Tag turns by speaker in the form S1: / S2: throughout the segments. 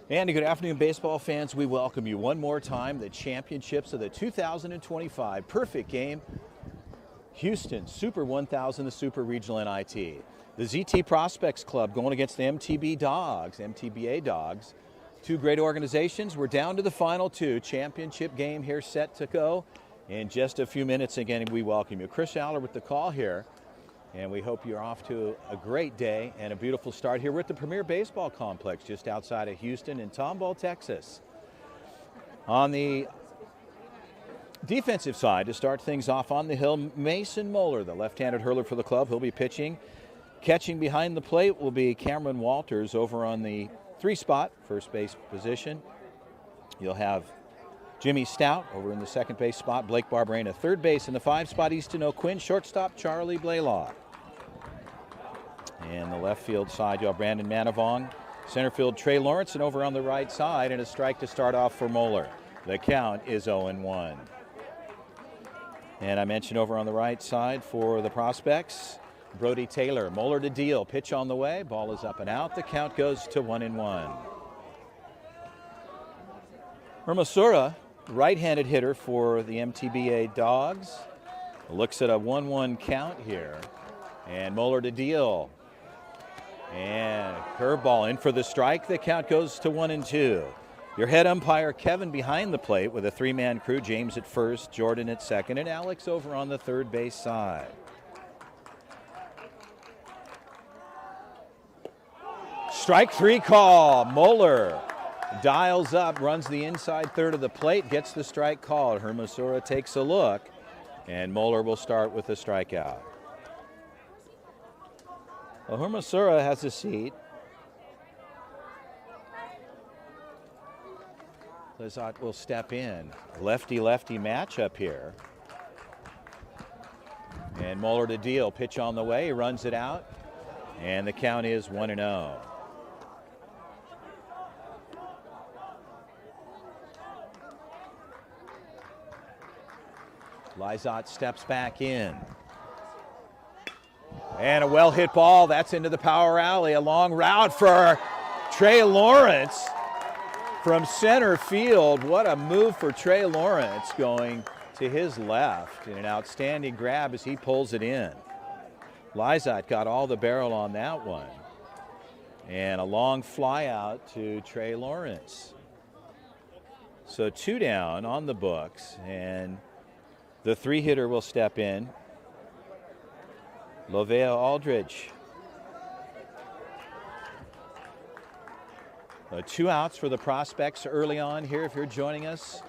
S1: And good afternoon, baseball fans. We welcome you one more time. The championships of the 2025 perfect game. Houston Super 1000, the Super Regional NIT. The ZT Prospects Club going against the MTBA Dogs. Two great organizations. We're down to the final two. Championship game here set to go in just a few minutes. Again, we welcome you. Chris Aller with the call here. And we hope you're off to a great day and a beautiful start here. We're at the Premier Baseball Complex just outside of Houston in Tomball, Texas. On the defensive side, to start things off on the hill, Mason Moeller, the left-handed hurler for the club. He'll be pitching. Catching behind the plate will be Cameron Walters over on the 3 spot, first base position. You'll have Jimmy Stout over in the second base spot, Blake Barberena third base in the 5 spot, Easton O'Quinn, shortstop Charlie Blaylock. And the left field side, you have Brandon Manavong, center field Trey Lawrence, and over on the right side, and a strike to start off for Moeller. The count is 0-1. And I mentioned over on the right side for the prospects, Brody Taylor, Moeller to deal, pitch on the way, ball is up and out, the count goes to 1-1. Hermosura, right-handed hitter for the MTBA Dogs, looks at a 1-1 count here, and Moeller to deal. And curveball in for the strike. The count goes to 1-2. Your head umpire, Kevin, behind the plate with a 3-man crew. James at first, Jordan at second, and Alex over on the third base side. Strike 3 call. Moeller dials up, runs the inside third of the plate, gets the strike called. Hermosura takes a look, and Moeller will start with the strikeout. Well, Hermosura has a seat. Lizotte will step in. Lefty-lefty matchup here. And Moeller to deal. Pitch on the way. He runs it out. And the count is 1-0. Lizotte steps back in. And a well-hit ball. That's into the power alley. A long route for Trey Lawrence from center field. What a move for Trey Lawrence, going to his left. And an outstanding grab as he pulls it in. Lizotte got all the barrel on that one. And a long fly out to Trey Lawrence. So 2 down on the books. And the 3-hitter will step in. Lovea Aldridge. 2 outs for the prospects early on here if you're joining us.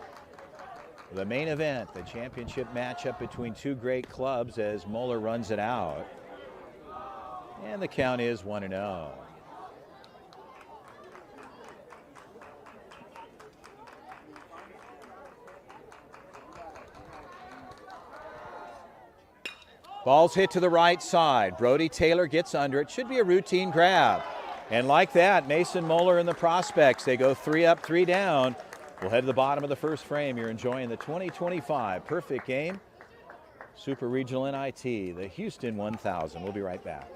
S1: The main event, the championship matchup between 2 great clubs as Moeller runs it out. And the count is 1-0. Ball's hit to the right side. Brody Taylor gets under it. Should be a routine grab. And like that, Mason Moeller and the prospects, they go 3 up, 3 down. We'll head to the bottom of the first frame. You're enjoying the 2025 perfect game. Super Regional NIT, the Houston 1000. We'll be right back.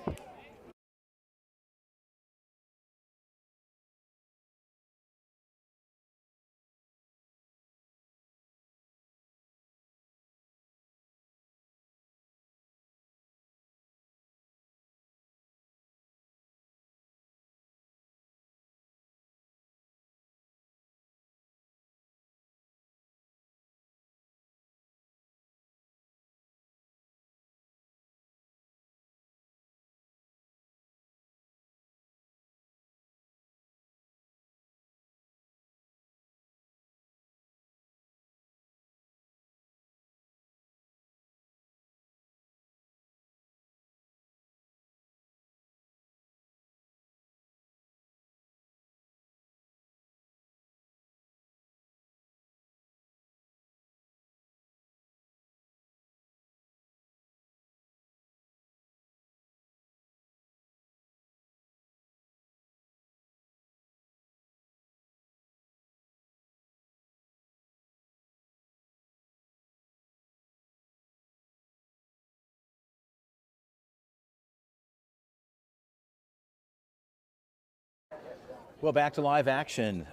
S1: Well, back to live action.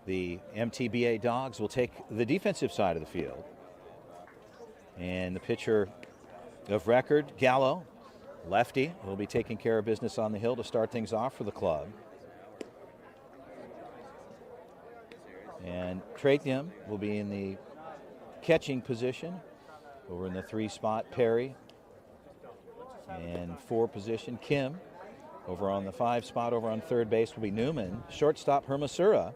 S1: The MTBA Dogs will take the defensive side of the field. And the pitcher of record, Gallo, lefty, will be taking care of business on the hill to start things off for the club. And Tratium will be in the catching position. Over in the 3 spot, Perry. And 4 position, Kim. Over on the 5 spot, over on third base will be Newman. Shortstop, Hermosura.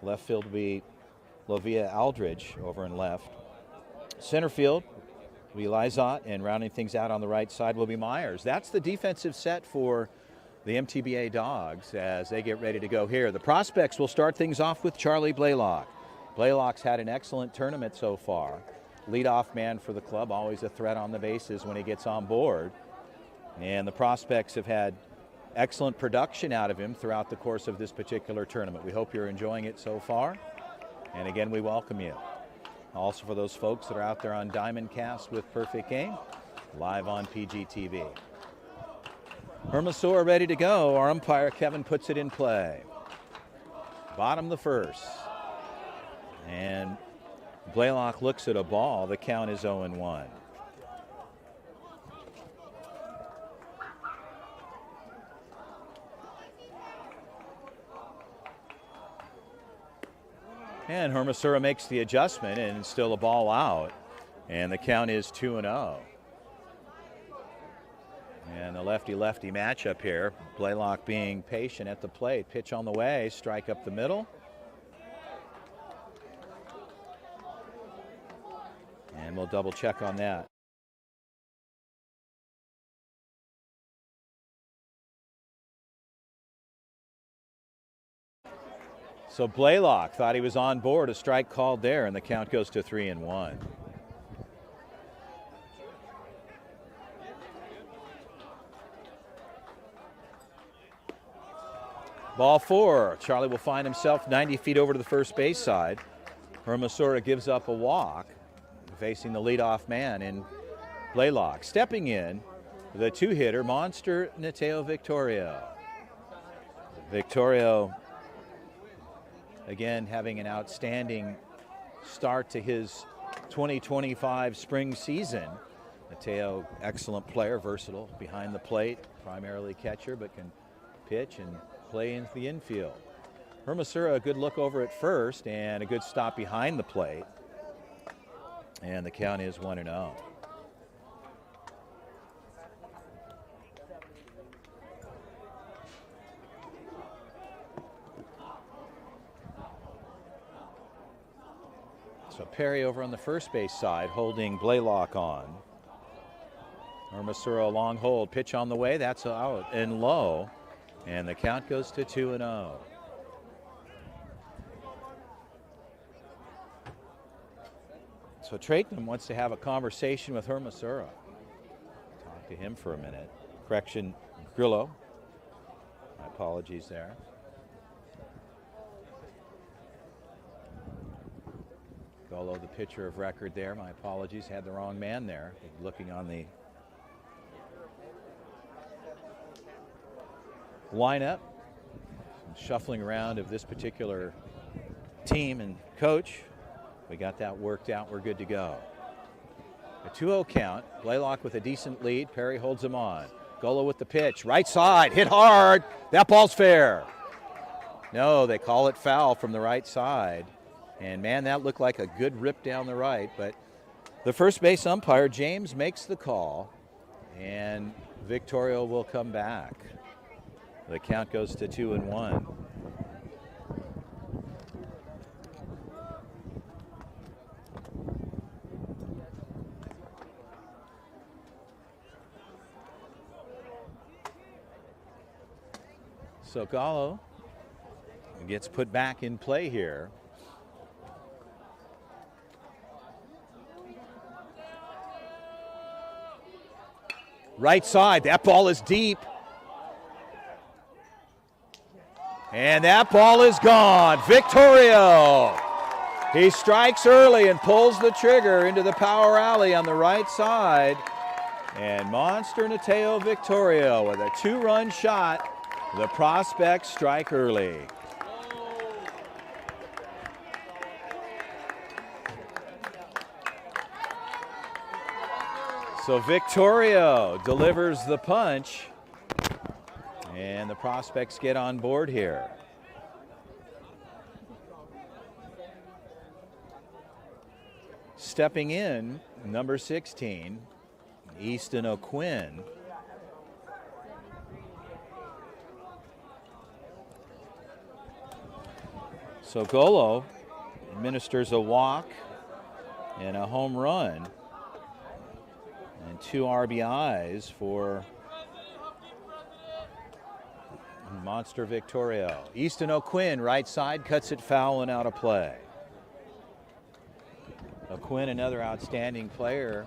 S1: Left field will be Lovia Aldridge over in left. Center field will be Lizot, and rounding things out on the right side will be Myers. That's the defensive set for the MTBA Dogs as they get ready to go here. The prospects will start things off with Charlie Blaylock. Blaylock's had an excellent tournament so far. Leadoff man for the club, always a threat on the bases when he gets on board. And the prospects have had excellent production out of him throughout the course of this particular tournament. We hope you're enjoying it so far. And again, we welcome you. Also for those folks that are out there on Diamond Cast with Perfect Game, live on PGTV. Hermosura ready to go. Our umpire, Kevin, puts it in play. Bottom of the first. And Blaylock looks at a ball. The count is 0-1. And Hermosura makes the adjustment, and still a ball out. And the count is 2-0. And the lefty-lefty matchup here. Blaylock being patient at the plate. Pitch on the way, strike up the middle. And we'll double check on that. So Blaylock thought he was on board, a strike called there, and the count goes to 3-1. Ball 4. Charlie will find himself 90 feet over to the first base side. Hermosura gives up a walk, facing the leadoff man in Blaylock. Stepping in, the 2-hitter, Monster Nateo Victorio. Victorio, again, having an outstanding start to his 2025 spring season. Nateo, excellent player, versatile, behind the plate, primarily catcher, but can pitch and play into the infield. Hermosura, a good look over at first and a good stop behind the plate. And the count is 1-0. So Perry over on the first base side holding Blaylock on. Hermosura, a long hold, pitch on the way, that's out and low. And the count goes to 2-0. So Tratium wants to have a conversation with Hermosura. Talk to him for a minute. Correction, Grillo. My apologies there. Golo, the pitcher of record there. My apologies, had the wrong man there. Looking on the lineup, shuffling around of this particular team and coach. We got that worked out. We're good to go. A 2-0 count. Blaylock with a decent lead. Perry holds him on. Golo with the pitch. Right side. Hit hard. That ball's fair. No, they call it foul from the right side. And, man, that looked like a good rip down the right. But the first base umpire, James, makes the call. And Victorio will come back. The count goes to 2-1. So Gallo gets put back in play here. Right side, that ball is deep. And that ball is gone. Victorio. He strikes early and pulls the trigger into the power alley on the right side. And Monster Nateo Victorio with a 2-run shot. The prospects strike early. So Victorio delivers the punch, and the prospects get on board here. Stepping in, number 16, Easton O'Quinn. So Golo administers a walk and a home run and 2 RBIs for Monster Victorio. Easton O'Quinn, right side, cuts it foul and out of play. O'Quinn, another outstanding player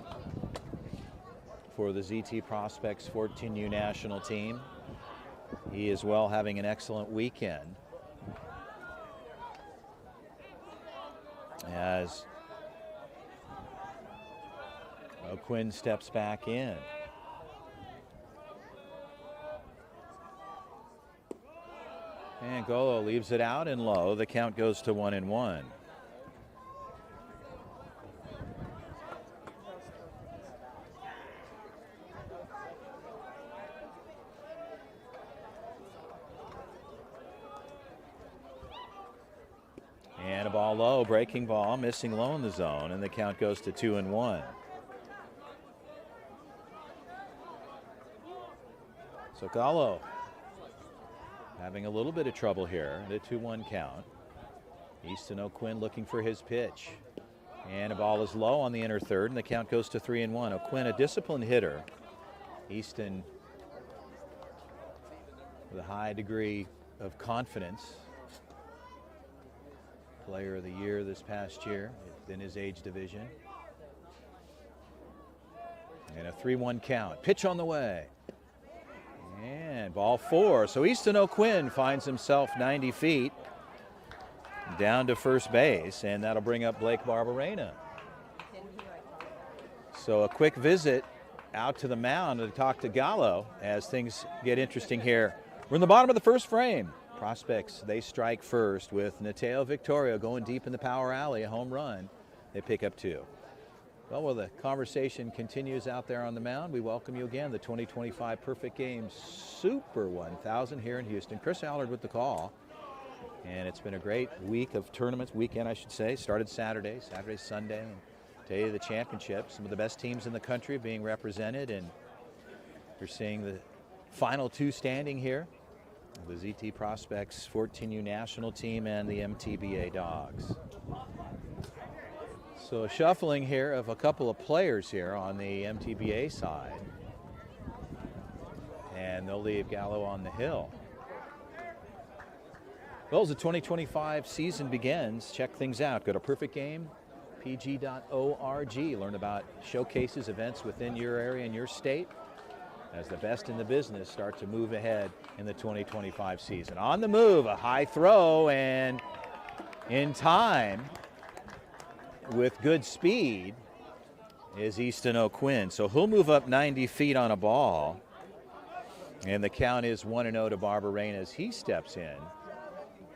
S1: for the ZT Prospects 14U national team. He as well having an excellent weekend as O'Quinn steps back in. And Golo leaves it out and low. The count goes to 1-1. And a ball low, breaking ball, missing low in the zone, and the count goes to 2-1. So Gallo having a little bit of trouble here, the 2-1 count. Easton O'Quinn looking for his pitch. And a ball is low on the inner third, and the count goes to 3-1. O'Quinn, a disciplined hitter. Easton with a high degree of confidence. Player of the year this past year in his age division. And a 3-1 count. Pitch on the way. And ball 4. So Easton O'Quinn finds himself 90 feet down to first base, and that'll bring up Blake Barberena. So a quick visit out to the mound to talk to Gallo as things get interesting here. We're in the bottom of the first frame. Prospects, they strike first with Nateo Victorio going deep in the power alley, a home run. They pick up 2. Well, while the conversation continues out there on the mound, we welcome you again, the 2025 Perfect Game Super 1000 here in Houston. Chris Allard with the call. And it's been a great week of tournaments, weekend I should say. Started Saturday, Sunday, and today the championship. Some of the best teams in the country being represented, and you're seeing the final 2 standing here. The ZT Prospects 14U national team and the MTBA Dogs. So a shuffling here of a couple of players here on the MTBA side. And they'll leave Gallo on the hill. Well, as the 2025 season begins, check things out. Go to perfectgamepg.org. Learn about showcases, events within your area and your state as the best in the business start to move ahead in the 2025 season. On the move, a high throw, and in time with good speed is Easton O'Quinn. So he'll move up 90 feet on a ball, and the count is 1-0 to Barberena as he steps in.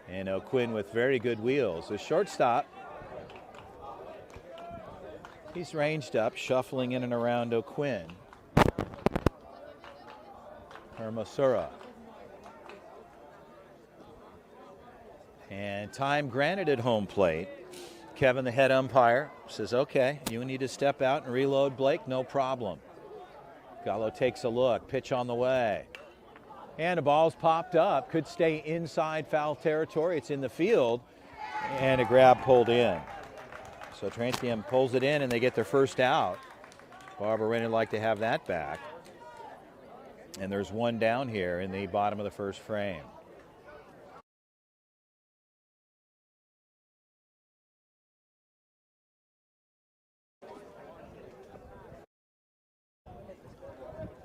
S1: And O'Quinn with very good wheels. The shortstop, he's ranged up, shuffling in and around O'Quinn. Hermosura. And time granted at home plate. Kevin, the head umpire, says, okay, you need to step out and reload Blake, no problem. Gallo takes a look, pitch on the way. And the ball's popped up, could stay inside foul territory. It's in the field, and a grab pulled in. So Transium pulls it in, and they get their first out. Barberena would like to have that back. And there's one down here in the bottom of the first frame.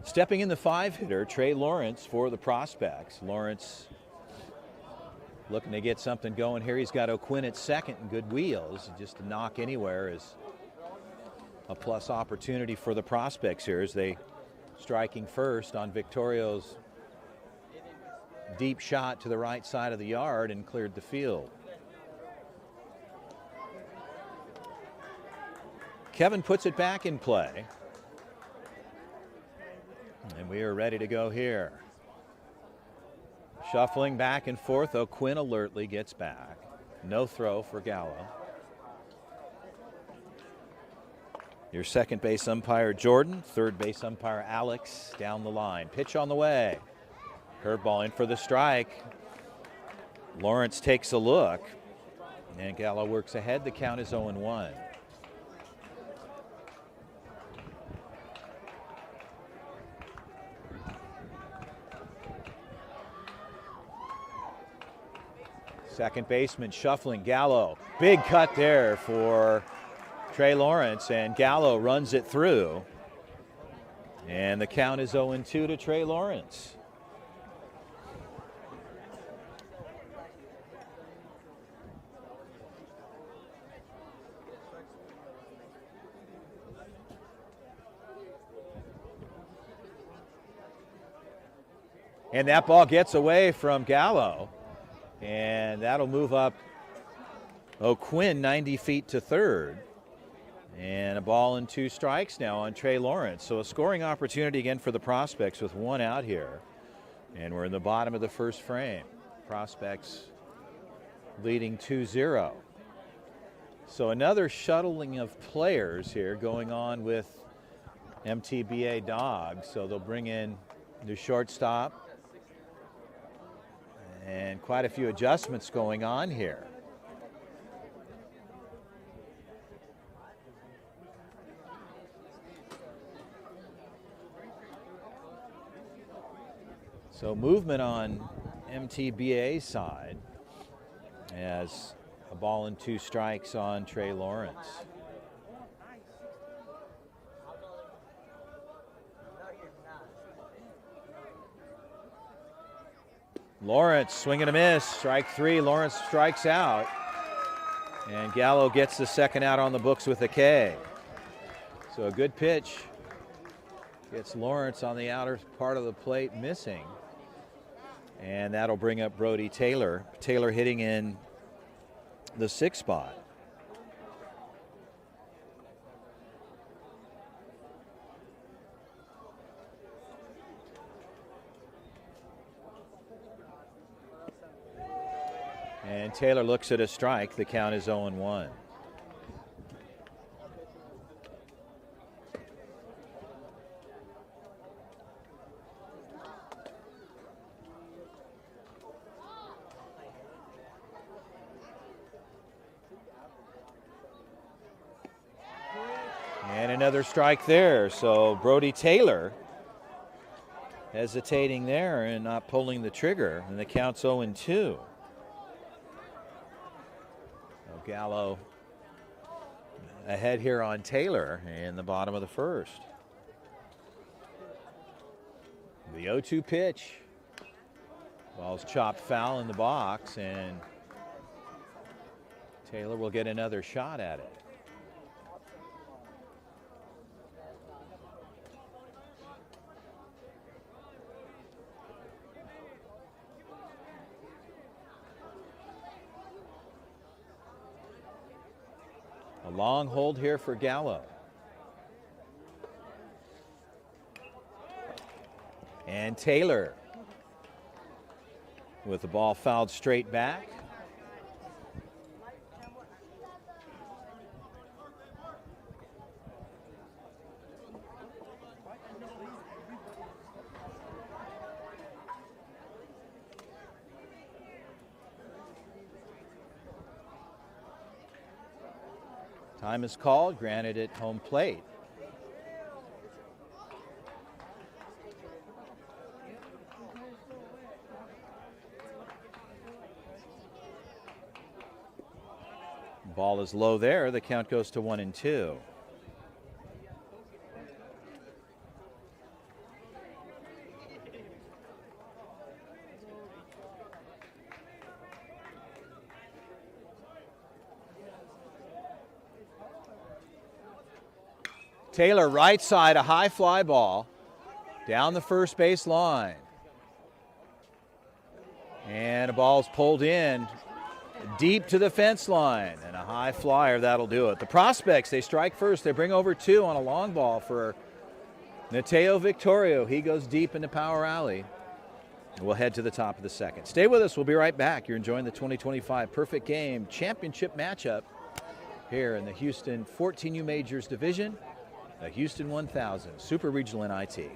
S1: Stepping in the 5-hitter, Trey Lawrence for the Prospects. Lawrence looking to get something going here. He's got O'Quinn at second and good wheels. Just to knock anywhere is a plus opportunity for the Prospects here as they striking first on Victorio's deep shot to the right side of the yard and cleared the field. Kevin puts it back in play. And we are ready to go here. Shuffling back and forth, O'Quinn alertly gets back. No throw for Gallo. Your second base umpire, Jordan. Third base umpire, Alex, down the line. Pitch on the way. Curveball in for the strike. Lawrence takes a look. And Gallo works ahead. The count is 0-1. Second baseman shuffling. Gallo. Big cut there for Trey Lawrence, and Gallo runs it through. And the count is 0-2 to Trey Lawrence. And that ball gets away from Gallo. And that'll move up O'Quinn 90 feet to third. And a ball and 2 strikes now on Trey Lawrence. So a scoring opportunity again for the Prospects with 1 out here. And we're in the bottom of the first frame. Prospects leading 2-0. So another shuttling of players here going on with MTBA Dogs. So they'll bring in the shortstop. And quite a few adjustments going on here. So movement on MTBA side as a ball and 2 strikes on Trey Lawrence. Lawrence swing and a miss. Strike 3. Lawrence strikes out. And Gallo gets the second out on the books with a K. So a good pitch. Gets Lawrence on the outer part of the plate missing. And that'll bring up Brody Taylor. Taylor hitting in the 6th spot. And Taylor looks at a strike. The count is 0-1. And another strike there. So Brody Taylor hesitating there and not pulling the trigger. And the count's 0-2. Gallo ahead here on Taylor in the bottom of the first. The 0-2 pitch. Ball's chopped foul in the box, and Taylor will get another shot at it. A long hold here for Gallo. And Taylor with the ball fouled straight back. Time is called, granted at home plate. Ball is low there. The count goes to 1-2. Taylor right side, a high fly ball down the first base line. And a ball's pulled in deep to the fence line, and a high flyer, that'll do it. The Prospects, they strike first. They bring over 2 on a long ball for Mateo Victorio, he goes deep into Power Alley. We'll head to the top of the second. Stay with us. We'll be right back. You're enjoying the 2025 Perfect Game Championship matchup here in the Houston 14U Majors Division, the Houston 1000 Super Regional NIT.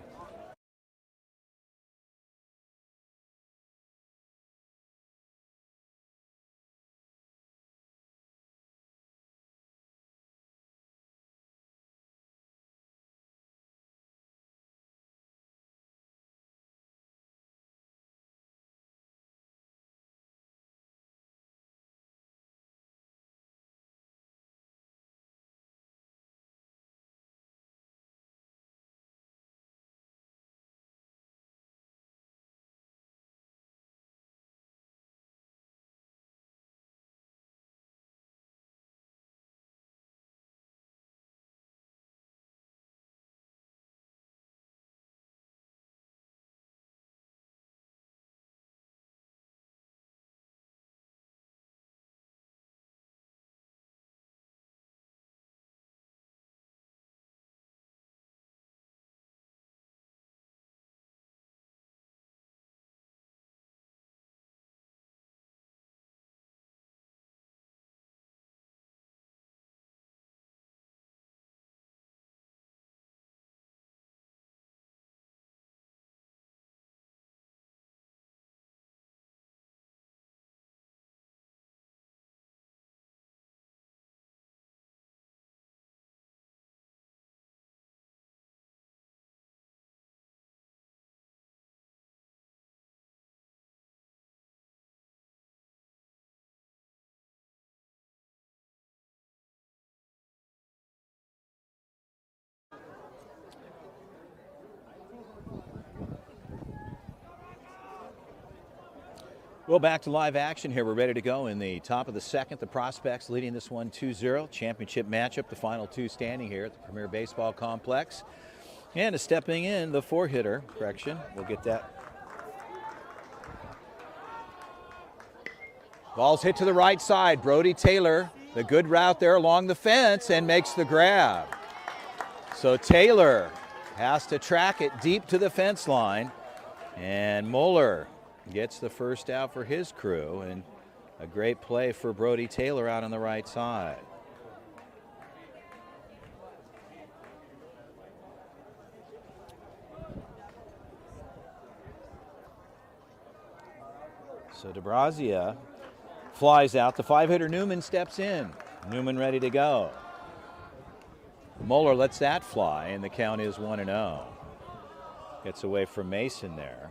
S1: Well, back to live action here. We're ready to go in the top of the second. The Prospects leading this one 2-0. Championship matchup, the final two standing here at the Premier Baseball Complex. And stepping in, the four-hitter. Correction, we'll get that. Ball's hit to the right side. Brody Taylor, the good route there along the fence, and makes the grab. So Taylor has to track it deep to the fence line. And Moeller gets the first out for his crew, and a great play for Brody Taylor out on the right side. So DeBrazia flies out. The five-hitter Newman steps in. Newman ready to go. Moeller lets that fly, and the count is 1-0. Gets away from Mason there.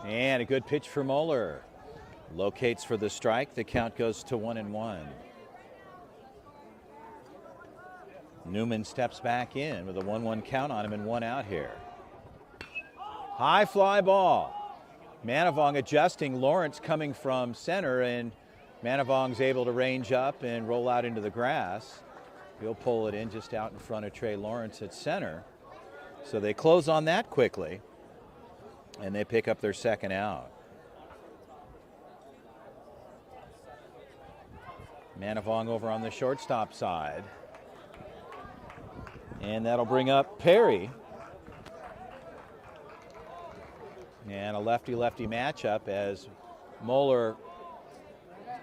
S1: And a good pitch for Moeller. Locates for the strike. The count goes to 1-1. Newman steps back in with a 1-1 count on him and one out here. High fly ball. Manavong adjusting. Lawrence coming from center, and Manavong's able to range up and roll out into the grass. He'll pull it in just out in front of Trey Lawrence at center. So they close on that quickly, and they pick up their second out. Manavong over on the shortstop side. And that'll bring up Perry. And a lefty-lefty matchup as Moeller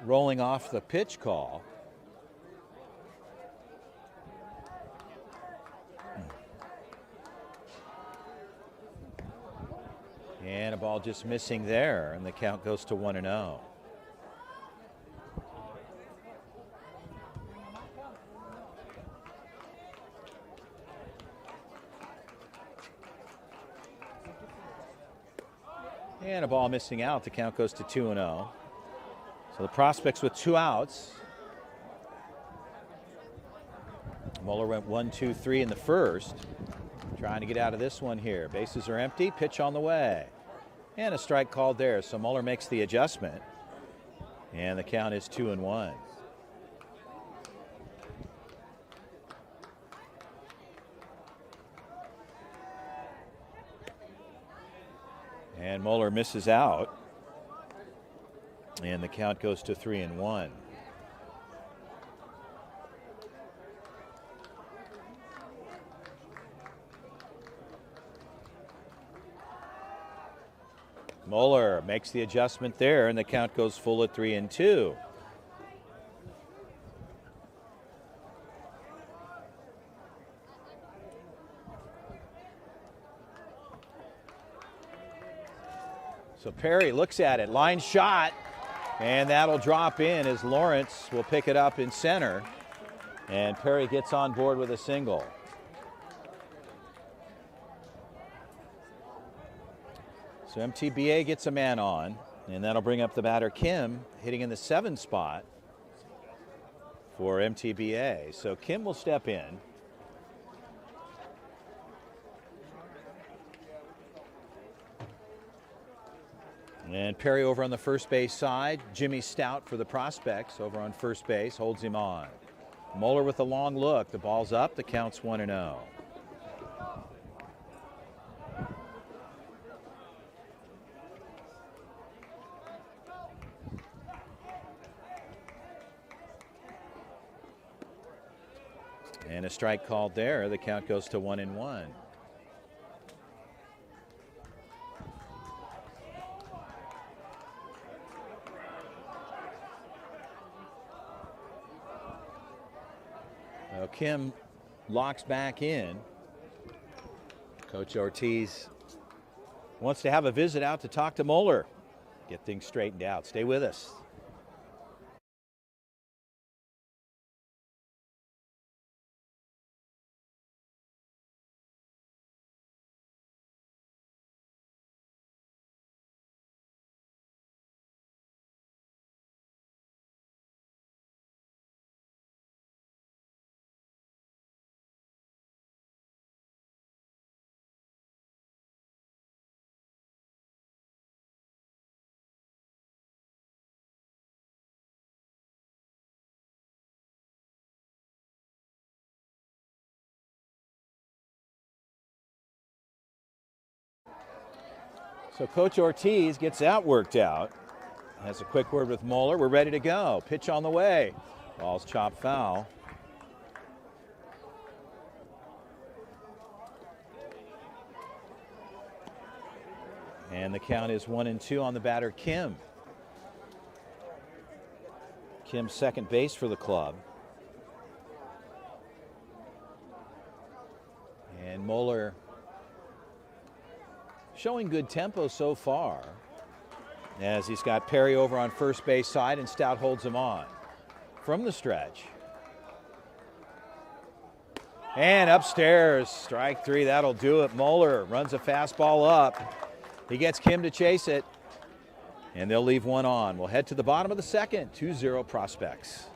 S1: rolling off the pitch call. And a ball just missing there, and the count goes to 1-0. And a ball missing out. The count goes to 2-0. So the Prospects with two outs. Mueller went 1, 2, 3 in the first. Trying to get out of this one here. Bases are empty, pitch on the way. And a strike called there, so Mueller makes the adjustment. And the count is 2-1. And Mueller misses out. And the count goes to 3-1. Mueller makes the adjustment there, and the count goes full at 3-2. So Perry looks at it, line shot, and that'll drop in as Lawrence will pick it up in center, and Perry gets on board with a single. So MTBA gets a man on, and that'll bring up the batter Kim, hitting in the 7th spot for MTBA. So Kim will step in. And Perry over on the first base side. Jimmy Stout for the prospects over on first base, holds him on. Mueller with a long look. The ball's up, the count's 1-0. And a strike called there. The count goes to 1-1. Well, Kim locks back in. Coach Ortiz wants to have a visit out to talk to Mueller. Get things straightened out. Stay with us. So Coach Ortiz gets that worked out. Has a quick word with Mueller. We're ready to go. Pitch on the way. Ball's chopped foul. And the count is 1-2 on the batter Kim. Kim's second base for the club. And Mueller showing good tempo so far, as he's got Perry over on first base side and Stout holds him on. From the stretch. And upstairs, strike 3, that'll do it. Mueller runs a fastball up. He gets Kim to chase it, and they'll leave one on. We'll head to the bottom of the second, 2-0 Prospects.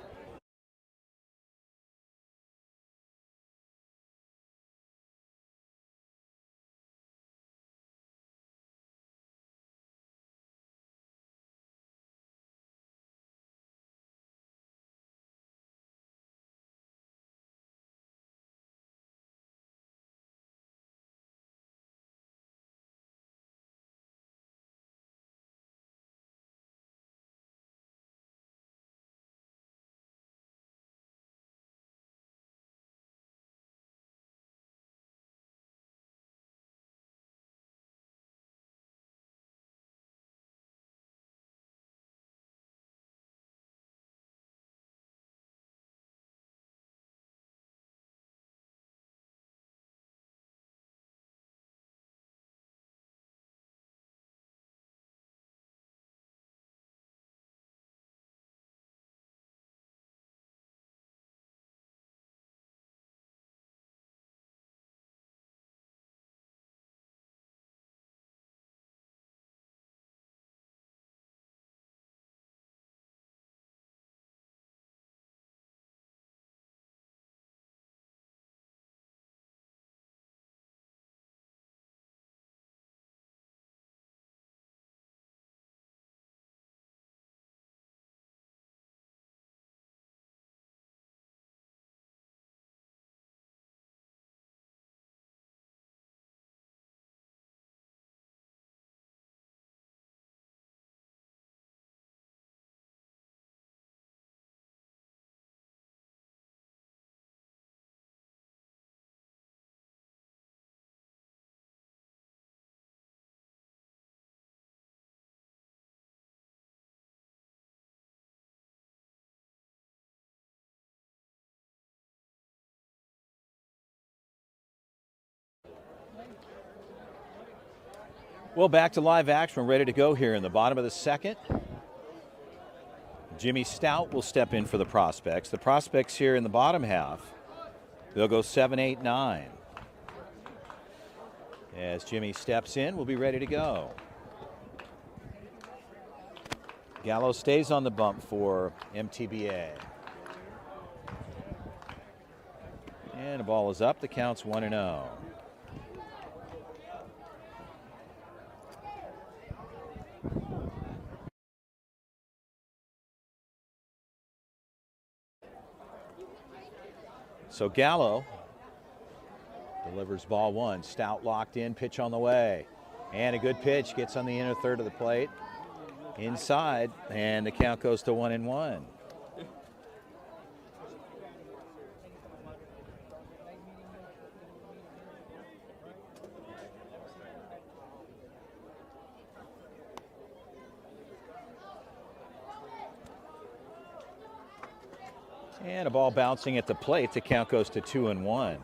S1: Well, back to live action. We're ready to go here in the bottom of the second. Jimmy Stout will step in for the Prospects. The Prospects here in the bottom half, they'll go 7, 8, 9. As Jimmy steps in, we'll be ready to go. Gallo stays on the bump for MTBA. And the ball is up. The count's 1-0. So Gallo delivers ball one. Stout locked in, pitch on the way. And a good pitch, gets on the inner third of the plate. Inside, and the count goes to 1-1. And a ball bouncing at the plate. The count goes to 2-1.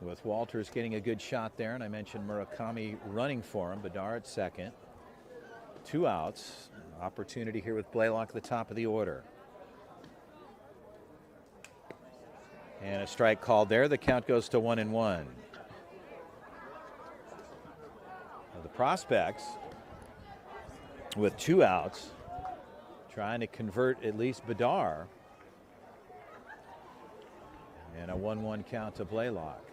S1: with Walters getting a good shot there, and I mentioned Murakami running for him. Bedard at second. 2 outs. Opportunity here with Blaylock at the top of the order. And a strike called there. The count goes to 1-1. The Prospects with 2 outs, trying to convert at least Bedard. And a 1-1 count to Blaylock.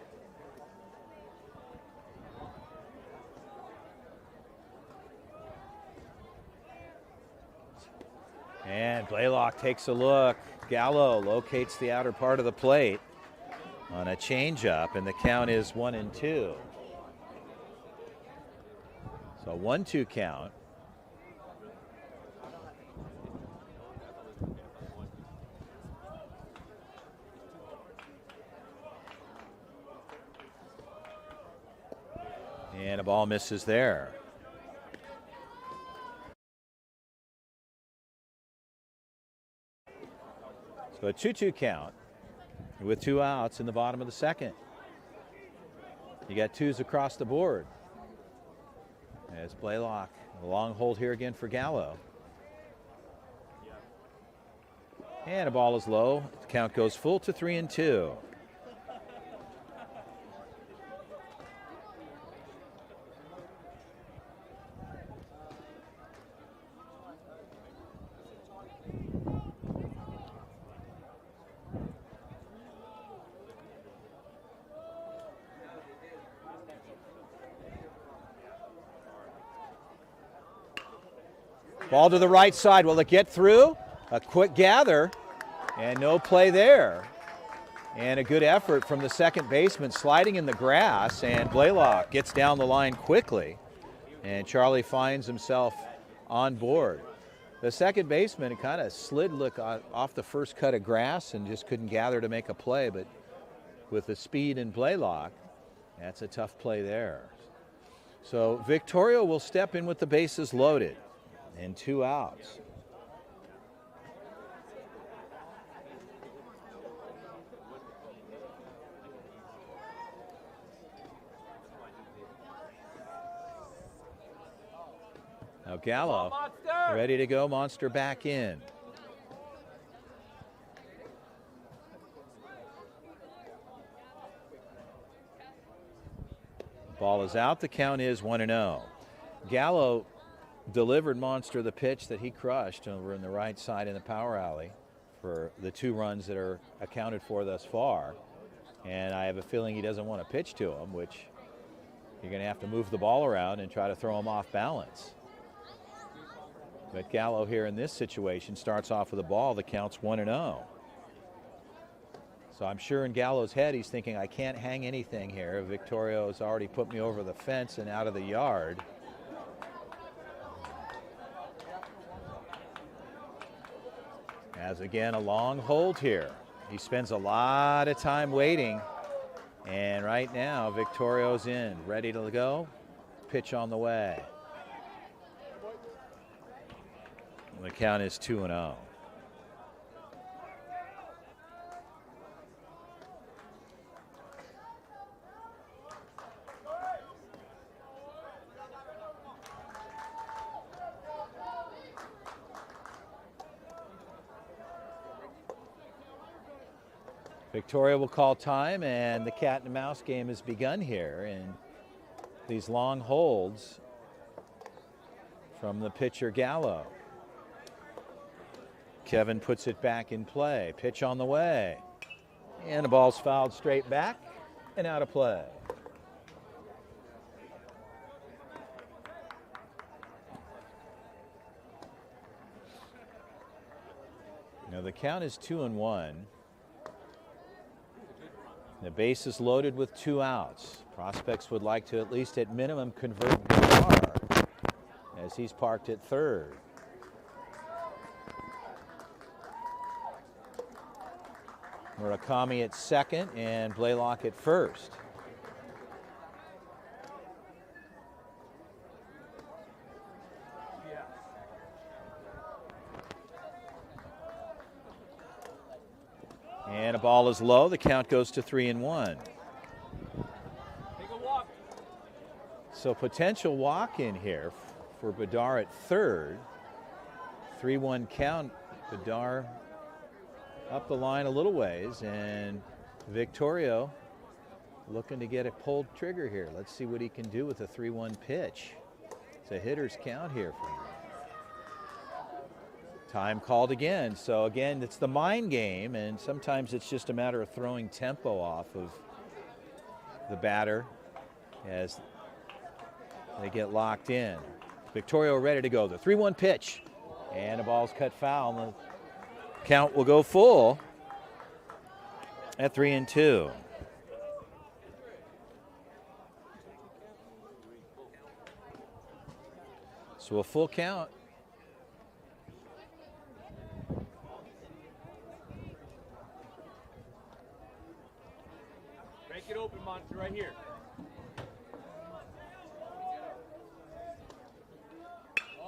S1: And Blaylock takes a look. Gallo locates the outer part of the plate on a changeup, and the count is 1-2. So 1-2 count. And a ball misses there. So a 2-2 count with 2 outs in the bottom of the second. You got 2s across the board. As Blaylock, a long hold here again for Gallo. And a ball is low. The count goes full to 3-2. Ball to the right side. Will it get through? A quick gather, and no play there. And a good effort from the second baseman, sliding in the grass, and Blaylock gets down the line quickly, and Charlie finds himself on board. The second baseman kind of slid off the first cut of grass and just couldn't gather to make a play, but with the speed in Blaylock, that's a tough play there. So Victoria will step in with the bases loaded and 2 outs. Now Gallo ready to go. Monster back in. Ball is out. The count is 1-0. Gallo delivered Monster the pitch that he crushed over in the right side in the power alley for the 2 runs that are accounted for thus far. And I have a feeling he doesn't want to pitch to him, which you're going to have to move the ball around and try to throw him off balance. But Gallo here in this situation starts off with a ball. The count's 1-0. So I'm sure in Gallo's head he's thinking, I can't hang anything here. Victorio's already put me over the fence and out of the yard. As again, a long hold here. He spends a lot of time waiting. And right now, Victorio's in, ready to go. Pitch on the way. The count is 2-0. Victoria will call time, and the cat and mouse game has begun here. And these long holds from the pitcher Gallo. Kevin puts it back in play. Pitch on the way. And the ball's fouled straight back and out of play. Now the count is 2-1. The base is loaded with 2 outs. Prospects would like to at least at minimum convert Bedard as he's parked at third. Murakami at second and Blaylock at first. And a ball is low. The count goes to 3-1. So potential walk-in here for Bedard at third. 3-1 count. Bedard up the line a little ways, and Victorio looking to get a pulled trigger here. Let's see what he can do with a 3-1 pitch. It's a hitter's count here for him. Time called again. So again, it's the mind game, and sometimes it's just a matter of throwing tempo off of the batter as they get locked in. Victorio ready to go. The 3-1 pitch, and the ball's cut foul. And the count will go full at 3-2. So a full count.
S2: Break it open, Monster, right here.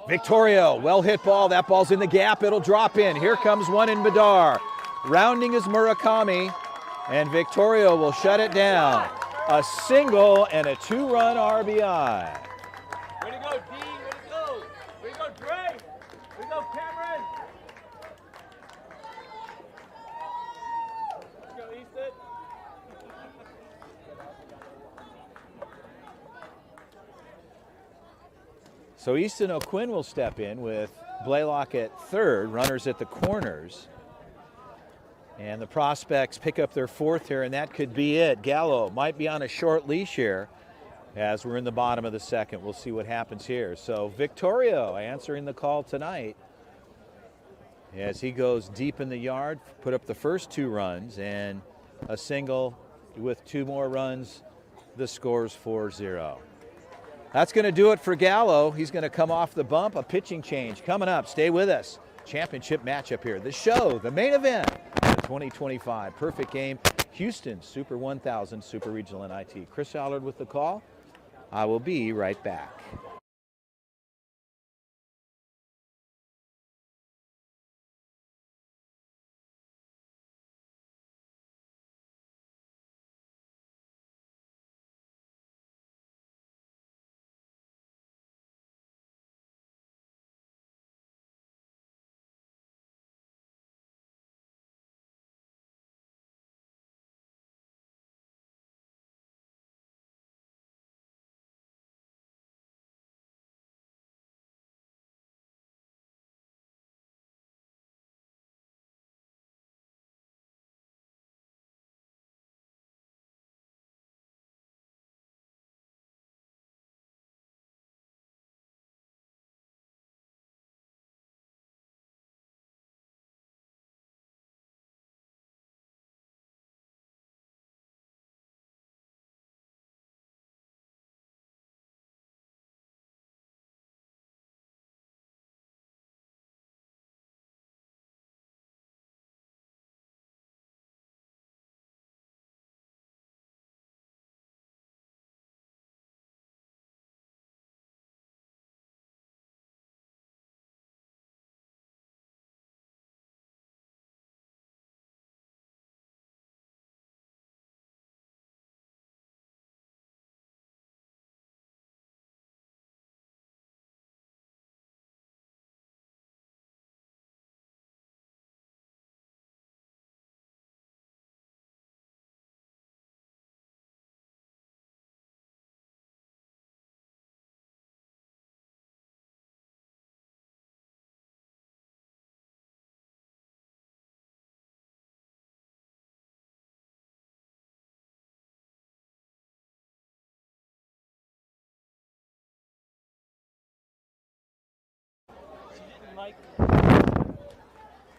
S1: Victorio, well hit ball. That ball's in the gap. It'll drop in. Here comes one in Bedard. Rounding is Murakami, and Victorio will shut it down. A single and a 2-run RBI.
S2: Way to go, D. Way to go. Way to go, Dre. Way to go, Cameron. Let's go, Easton.
S1: So Easton O'Quinn will step in with Blaylock at third, runners at the corners. And the prospects pick up their fourth here, and that could be it. Gallo might be on a short leash here as we're in the bottom of the second. We'll see what happens here. So Victorio answering the call tonight as he goes deep in the yard, put up the first 2 runs, and a single with 2 more runs. The score's 4-0. That's going to do it for Gallo. He's going to come off the bump. A pitching change coming up. Stay with us. Championship matchup here. The show, the main event, the 2025 Perfect Game Houston Super 1000 Super Regional NIT. Chris Allard with the call. I will be right back.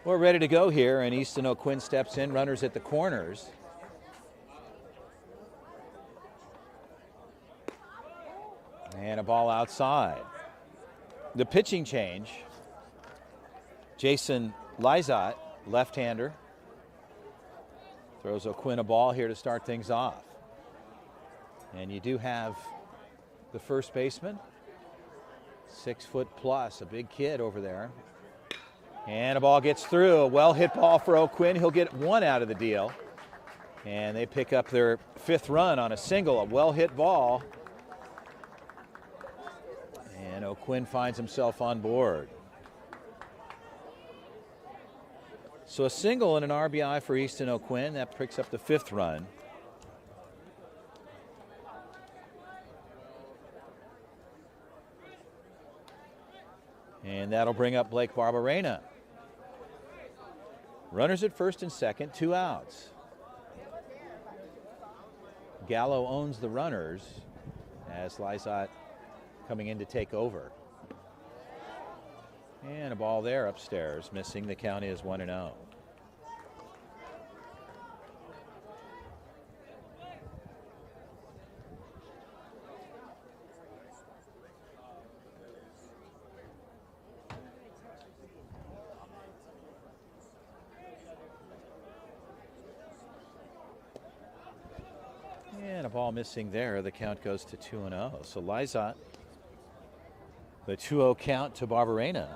S1: We're ready to go here, and Easton O'Quinn steps in, runners at the corners. And a ball outside. The pitching change. Jason Lizot, left-hander, throws O'Quinn a ball here to start things off. And you do have the first baseman, 6 foot plus, a big kid over there. And a ball gets through. A well-hit ball for O'Quinn. He'll get 1 out of the deal. And they pick up their 5th run on a single, a well-hit ball. And O'Quinn finds himself on board. So a single and an RBI for Easton O'Quinn. That picks up the 5th run. And that'll bring up Blake Barbarena. Runners at first and second, 2 outs. Gallo owns the runners as Lizotte coming in to take over. And a ball there upstairs, missing. The count is 1-0. And a ball missing there. The count goes to 2-0. So Lizotte, the 2-0 count to Barbarena.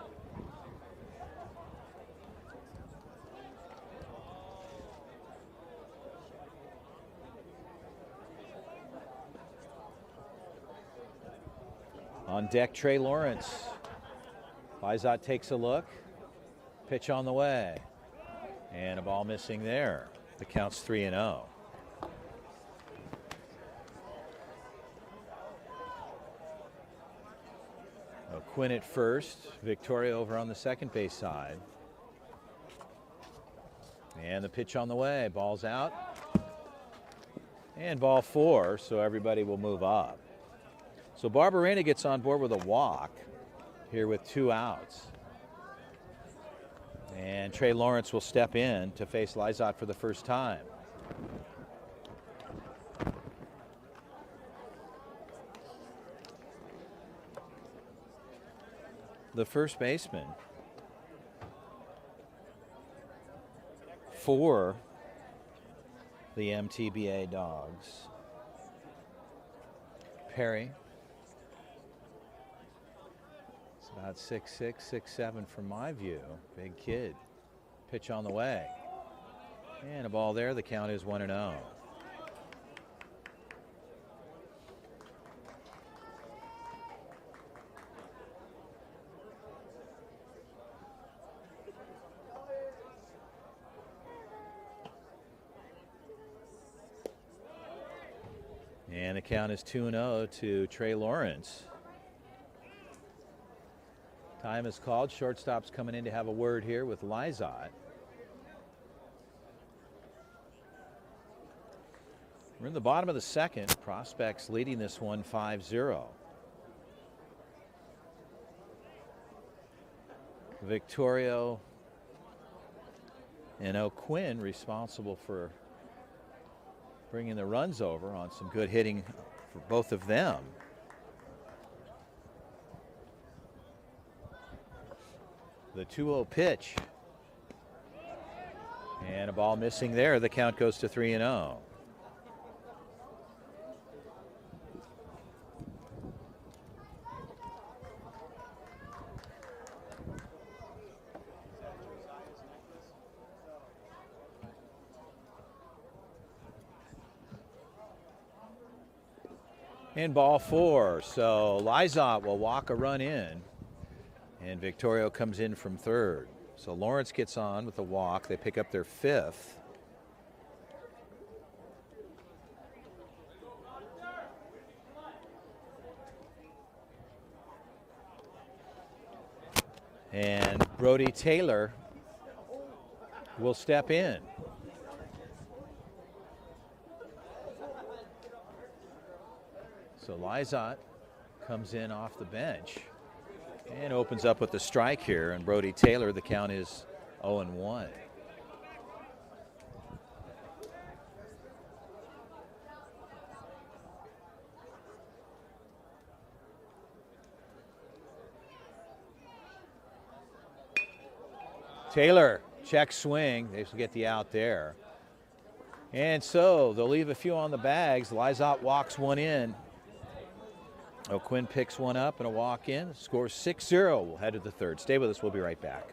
S1: On deck, Trey Lawrence. Lizotte takes a look. Pitch on the way. And a ball missing there. The count's 3-0. Quinn at first, Victoria over on the second base side. And the pitch on the way, ball's out. And ball 4, so everybody will move up. So Barbarena gets on board with a walk here with 2 outs. And Trey Lawrence will step in to face Lizotte for the first time. The first baseman for the MTBA Dogs, Perry. It's about 6'6", 6'7" from my view. Big kid. Pitch on the way. And a ball there. The count is 1-0. And the count is 2-0 to Trey Lawrence. Time is called. Shortstop's coming in to have a word here with Lizotte. We're in the bottom of the second. Prospects leading this one 5-0. Victorio and O'Quinn responsible for bringing the runs over on some good hitting for both of them. The 2-0 pitch. And a ball missing there. The count goes to 3-0. And ball 4. So Lizotte will walk a run in. And Victorio comes in from third. So Lawrence gets on with a walk. They pick up their 5th. And Brody Taylor will step in. So Lizotte comes in off the bench and opens up with the strike here. And Brody Taylor, the count is 0-1. Taylor, check swing. They get the out there. And so they'll leave a few on the bags. Lizotte walks one in. O'Quinn picks one up and a walk in. Scores 6-0. We'll head to the third. Stay with us. We'll be right back.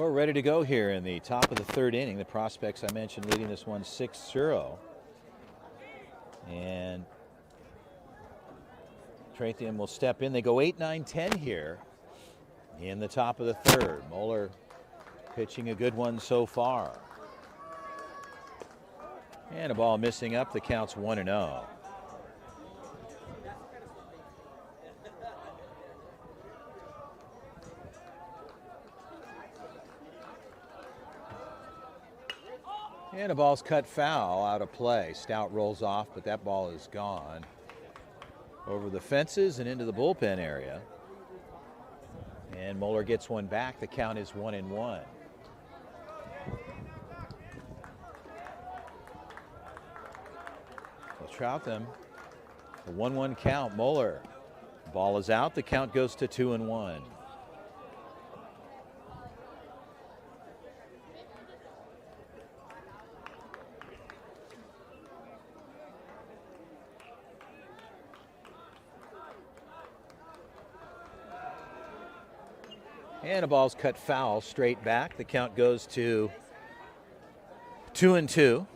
S1: We're ready to go here in the top of the third inning. The prospects I mentioned leading this one 6-0. And Traithium will step in. They go 8, 9, 10 here in the top of the third. Moeller pitching a good one so far. And a ball missing up. The count's 1-0. And a ball's cut foul, out of play. Stout rolls off, but that ball is gone. Over the fences and into the bullpen area. And Moeller gets one back. The count is 1-1. Well, Troutham, a 1-1 count. Moeller, ball is out. The count goes to 2-1. And a ball's cut foul, straight back. The count goes to 2-2.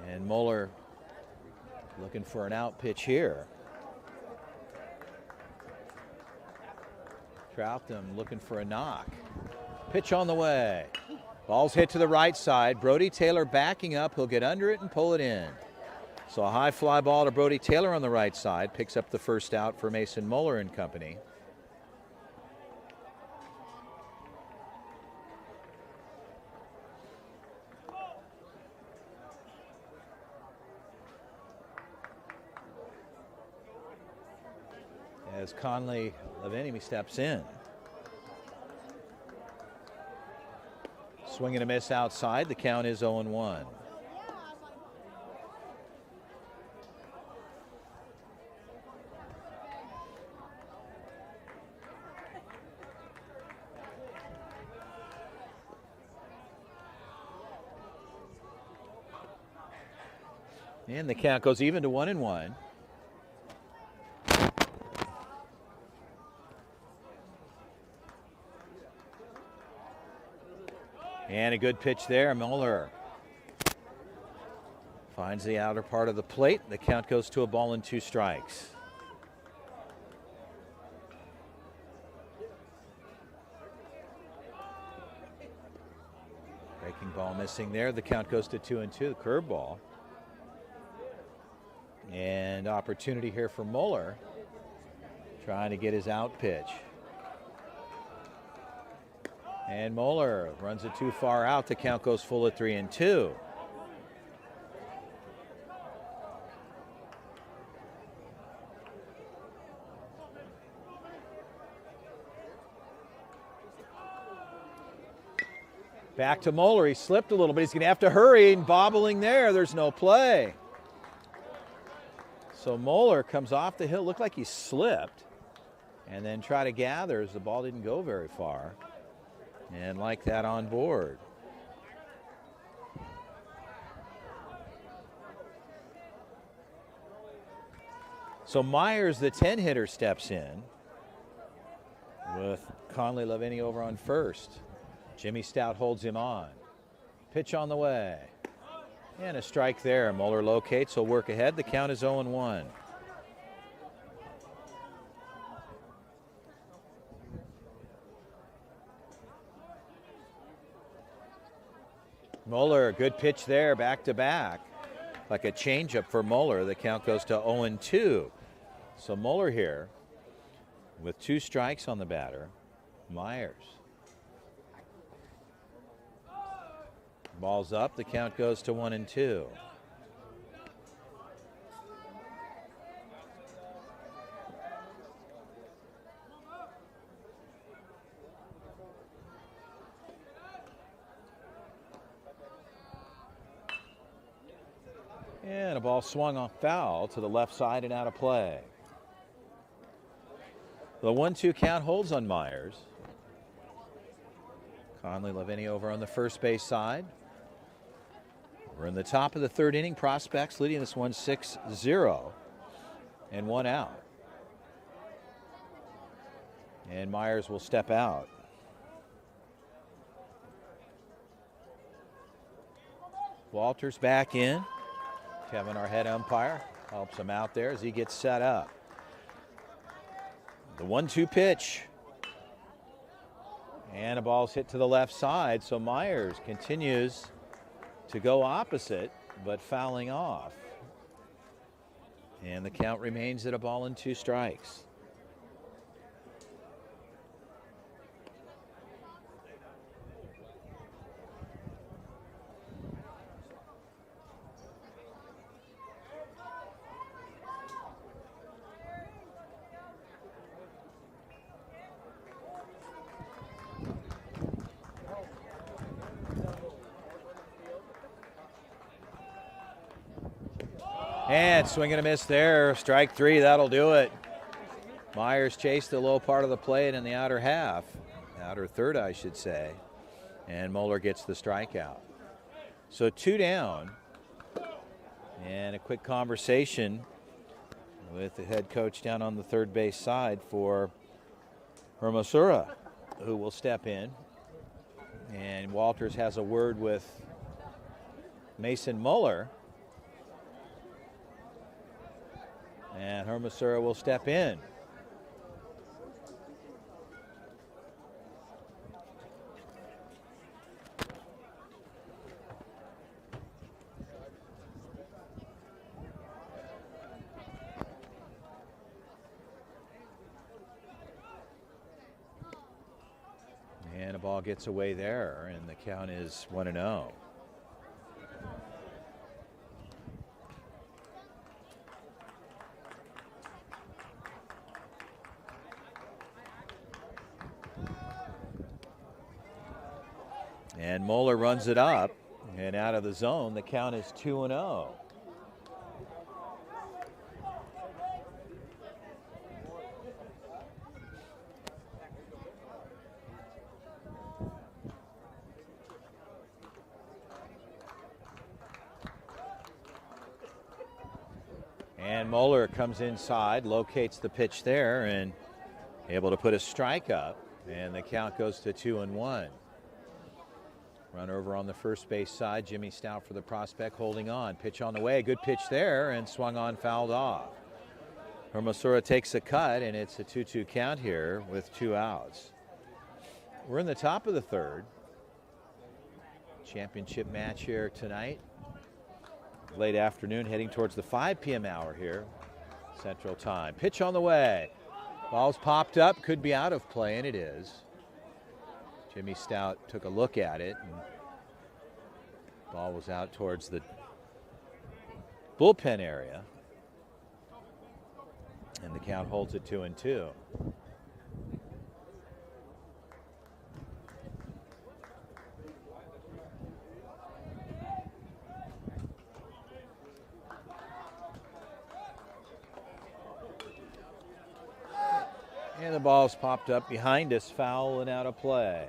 S1: And Moeller looking for an out pitch here. Troutham looking for a knock. Pitch on the way. Ball's hit to the right side. Brody Taylor backing up. He'll get under it and pull it in. So a high fly ball to Brody Taylor on the right side. Picks up the first out for Mason Moeller and company. As Conley Lavinie steps in. Swing and a miss outside. The count is 0-1. And the count goes even to 1-1. And a good pitch there. Moeller finds the outer part of the plate. The count goes to a ball and 2 strikes. Breaking ball missing there. The count goes to 2-2. Curveball. And opportunity here for Moeller, trying to get his out pitch. And Moeller runs it too far out. The count goes full at 3-2. Back to Moeller. He slipped a little bit. He's going to have to hurry, and bobbling there. There's no play. So Moeller comes off the hill. Looked like he slipped. And then try to gather as the ball didn't go very far. And like that on board. So Myers, the 10-hitter, steps in with Conley Lavinie over on first. Jimmy Stout holds him on. Pitch on the way. And a strike there. Moeller locates. He'll work ahead. The count is 0-1. Moeller, good pitch there, back to back. Like a changeup for Moeller. The count goes to 0-2. So Moeller here with 2 strikes on the batter. Myers. Ball's up. The count goes to 1-2. And a ball swung on foul to the left side and out of play. The 1-2 count holds on Myers. Conley Lavinie over on the first base side. We're in the top of the third inning. Prospects leading this one 6-0 and 1 out. And Myers will step out. Walters back in. Kevin, our head umpire, helps him out there as he gets set up. The 1-2 pitch. And a ball's hit to the left side, so Myers continues to go opposite, but fouling off. And the count remains at 1-2 strikes. And swing and a miss there. Strike 3, that'll do it. Myers chased the low part of the plate in the outer half. Outer third, I should say. And Moeller gets the strikeout. So 2 down. And a quick conversation with the head coach down on the third base side for Hermosura, who will step in. And Walters has a word with Mason Mueller. And Hermosura will step in. And a ball gets away there, and the count is 1-0. And Moeller runs it up and out of the zone. The count is 2-0. And Moeller comes inside, locates the pitch there, and able to put a strike up. And the count goes to 2-1. Run over on the first base side. Jimmy Stout for the prospect holding on. Pitch on the way. Good pitch there and swung on, fouled off. Hermosura takes a cut, and it's a 2-2 count here with 2 outs. We're in the top of the third. Championship match here tonight. Late afternoon, heading towards the 5 p.m. hour here, Central Time. Pitch on the way. Ball's popped up. Could be out of play, and it is. Jimmy Stout took a look at it, and ball was out towards the bullpen area. And the count holds it 2-2. And the ball's popped up behind us, foul and out of play.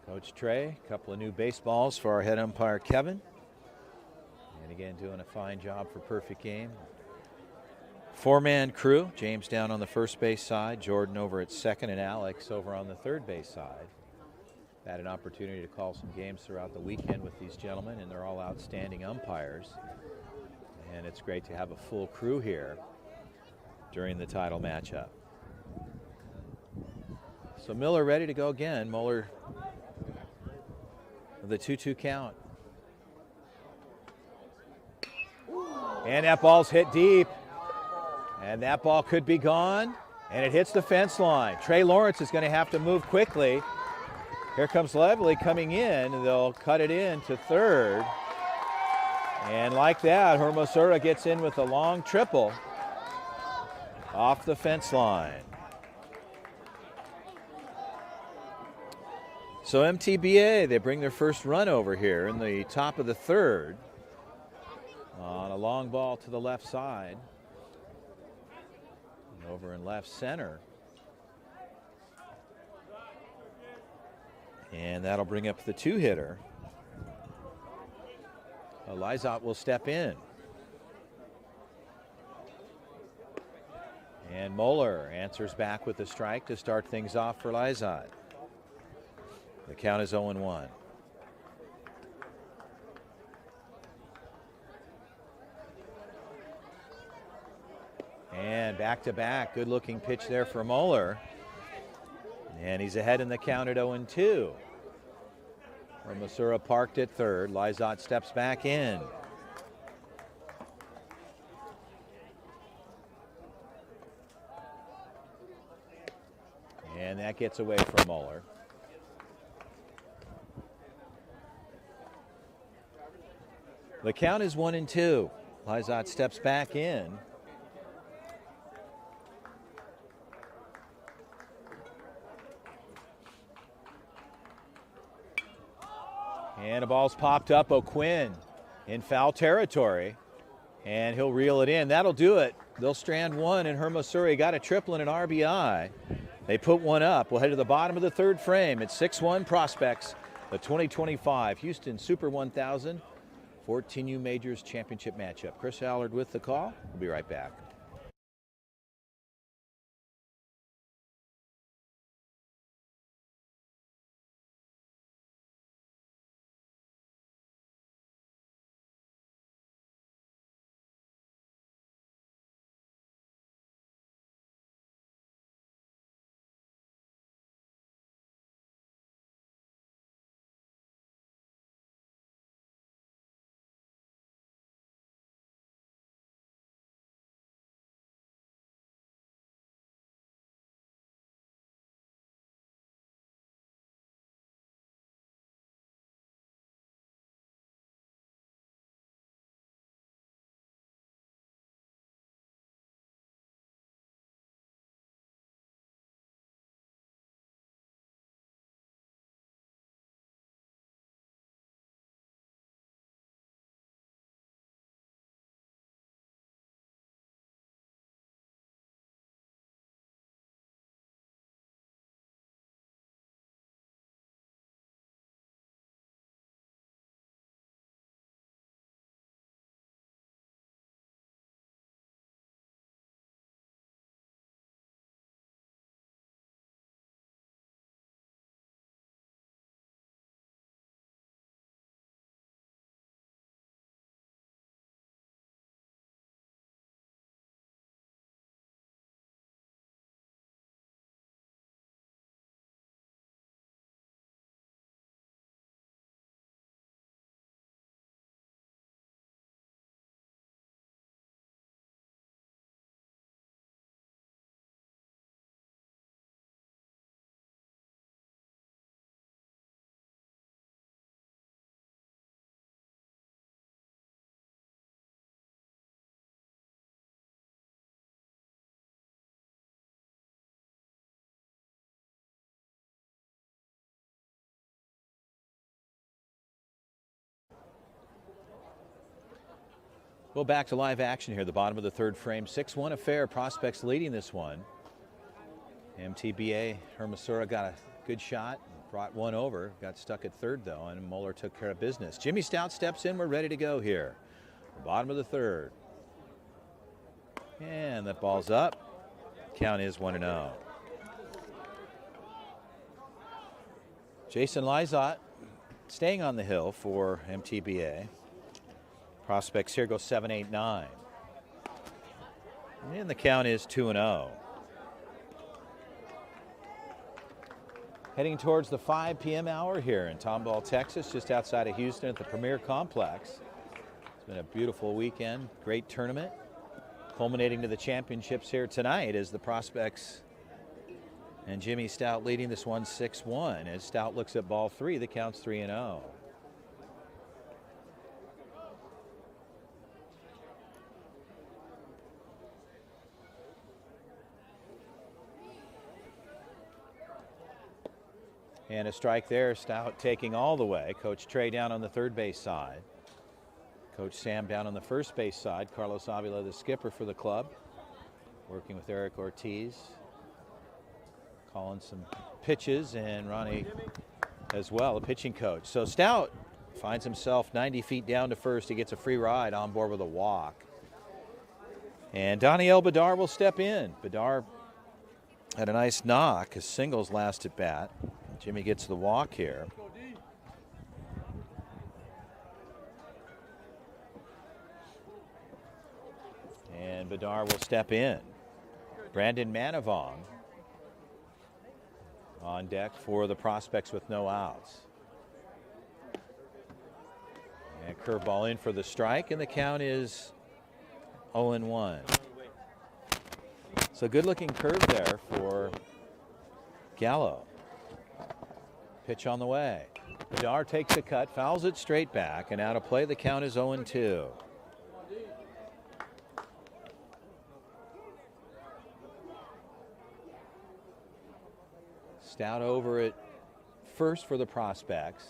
S1: Coach Trey, a couple of new baseballs for our head umpire, Kevin. And again, doing a fine job for perfect game. 4-man crew, James down on the first base side, Jordan over at second, and Alex over on the third base side. Had an opportunity to call some games throughout the weekend with these gentlemen, and they're all outstanding umpires. And it's great to have a full crew here during the title matchup. So Miller ready to go again. Mueller with a 2-2 count. And that ball's hit deep. And that ball could be gone. And it hits the fence line. Trey Lawrence is going to have to move quickly. Here comes Levely coming in. And they'll cut it in to third. And like that, Hermosura gets in with a long triple off the fence line. So MTBA, they bring their first run over here in the top of the third on a long ball to the left side. Over in left center. And that'll bring up the 2-hitter. Lizotte will step in. And Moeller answers back with a strike to start things off for Lizotte. The count is 0-1. And back-to-back, good-looking pitch there for Moeller. And he's ahead in the count at 0-2. Hermosura parked at third. Lizotte steps back in. And that gets away from Moeller. The count is 1-2. Lizotte steps back in. And a ball's popped up. O'Quinn in foul territory. And he'll reel it in. That'll do it. They'll strand one, and Hermosura got a triple and an RBI. They put one up. We'll head to the bottom of the third frame. It's 6-1 Prospects, the 2025 Houston Super 1000 14U Majors Championship matchup. Chris Allard with the call. We'll be right back. Well, back to live action here, the bottom of the third frame. 6-1 affair. Prospects leading this one. MTBA, Hermosura got a good shot, brought one over, got stuck at third though, and Moeller took care of business. Jimmy Stout steps in. We're ready to go here. The bottom of the third. And that ball's up. Count is 1-0. Jason Lizotte staying on the hill for MTBA. Prospects here go 7-8-9. And the count is 2-0. Heading towards the 5 p.m. hour here in Tomball, Texas, just outside of Houston at the Premier Complex. It's been a beautiful weekend, great tournament. Culminating to the championships here tonight as the Prospects and Jimmy Stout leading this one 6-1. As Stout looks at ball three, the count's 3-0. And a strike there, Stout taking all the way. Coach Trey down on the third base side. Coach Sam down on the first base side. Carlos Avila, the skipper for the club, working with Eric Ortiz, calling some pitches, and Ronnie as well, the pitching coach. So Stout finds himself 90 feet down to first. He gets a free ride on board with a walk. And Daniel Bedar will step in. Bedar had a nice knock, his singles last at bat. Jimmy gets the walk here. And Bedar will step in. Brandon Manavong on deck for the prospects with no outs. And curveball in for the strike, and the count is 0-1. So good looking curve there for Gallo. Pitch on the way. Bedar takes a cut, fouls it straight back, and out of play. The count is 0-2. Stout over at first for the prospects.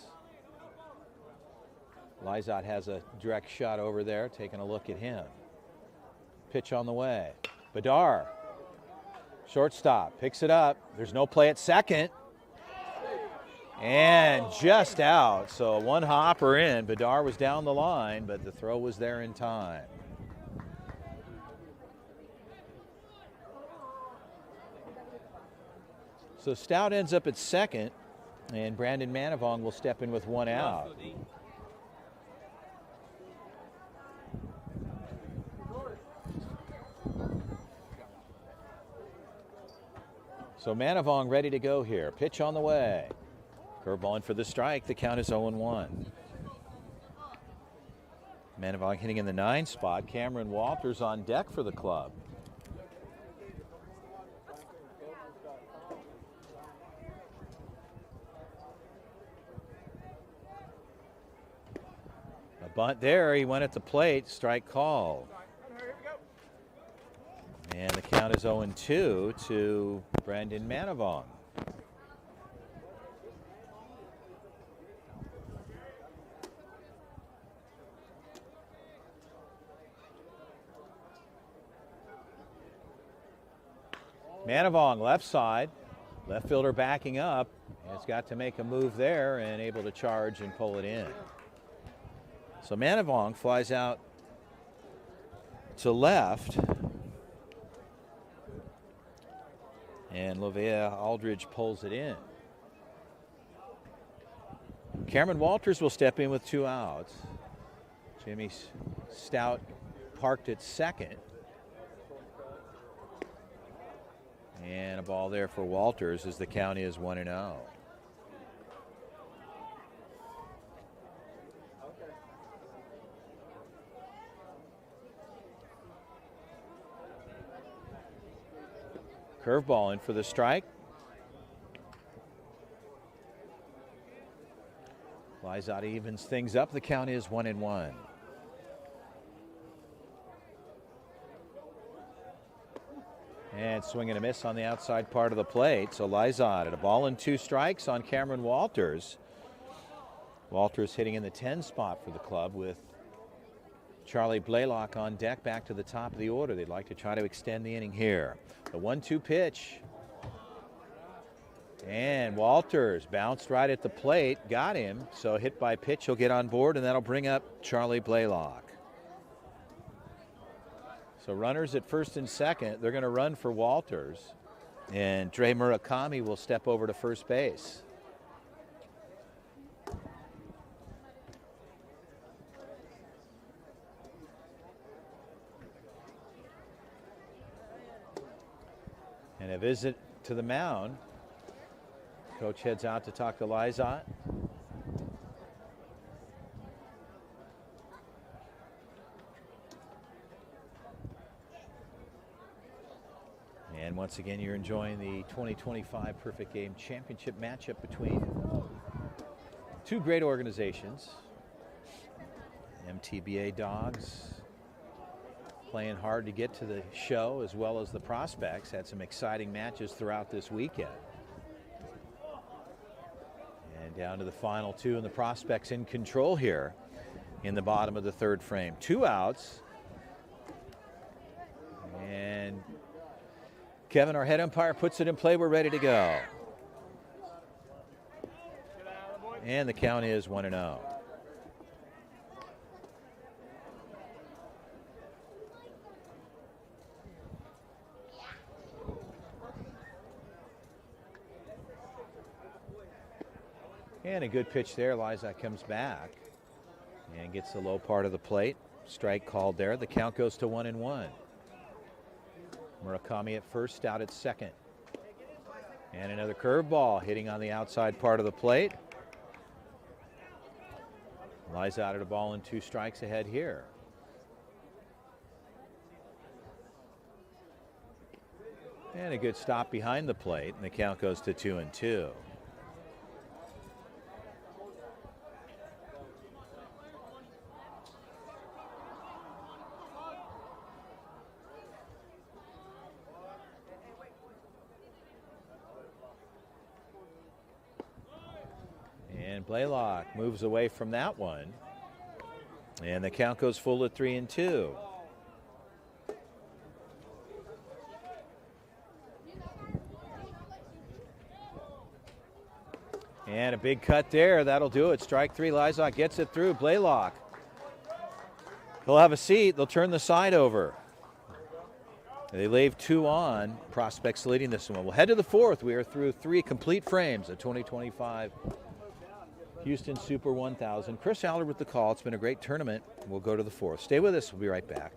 S1: Lizotte has a direct shot over there, taking a look at him. Pitch on the way. Bedar, shortstop, picks it up. There's no play at second. And just out, so one hopper in. Bedar was down the line, but the throw was there in time. So Stout ends up at second, and Brandon Manavong will step in with one out. So Manavong ready to go here. Pitch on the way. Curveball in for the strike. The count is 0-1. Manavong hitting in the 9 spot. Cameron Walters on deck for the club. A bunt there. He went at the plate. Strike call. And the count is 0-2 to Brandon Manavong. Manavong left side, left fielder backing up. Has got to make a move there and able to charge and pull it in. So Manavong flies out to left. And Lovea Aldridge pulls it in. Cameron Walters will step in with 2 outs. Jimmy Stout parked at second. And a ball there for Walters as the count is 1-0. Curveball in for the strike. Lizotte evens things up. The count is 1-1. And swing and a miss on the outside part of the plate. So Lizotte at a ball and 2 strikes on Cameron Walters. Walters hitting in the 10 spot for the club with Charlie Blaylock on deck back to the top of the order. They'd like to try to extend the inning here. The 1-2 pitch. And Walters bounced right at the plate, got him. So hit by pitch, he'll get on board, and that'll bring up Charlie Blaylock. So runners at first and second, they're going to run for Walters. And Dre Murakami will step over to first base. And a visit to the mound. Coach heads out to talk to Lizotte. And once again, you're enjoying the 2025 Perfect Game Championship matchup between 2 great organizations. MTBA Dogs playing hard to get to the show, as well as the prospects. Had some exciting matches throughout this weekend. And down to the final 2, and the prospects in control here in the bottom of the 3rd frame. 2 outs. And Kevin, our head umpire, puts it in play. We're ready to go. And the count is 1-0. And a good pitch there. Liza comes back and gets the low part of the plate. Strike called there. The count goes to 1-1. Murakami at first, out at second. And another curveball hitting on the outside part of the plate. Liza out at a ball and 2 strikes ahead here. And a good stop behind the plate, and the count goes to 2-2. And Blaylock moves away from that one. And the count goes full at 3-2. And a big cut there. That'll do it. Strike 3. Lizotte gets it through. Blaylock. He'll have a seat. They'll turn the side over. They leave 2 on. Prospects leading this one. We'll head to the 4th. We are through 3 complete frames of 2025 Houston Super 1000. Chris Allard with the call. It's been a great tournament. We'll go to the 4th. Stay with us. We'll be right back.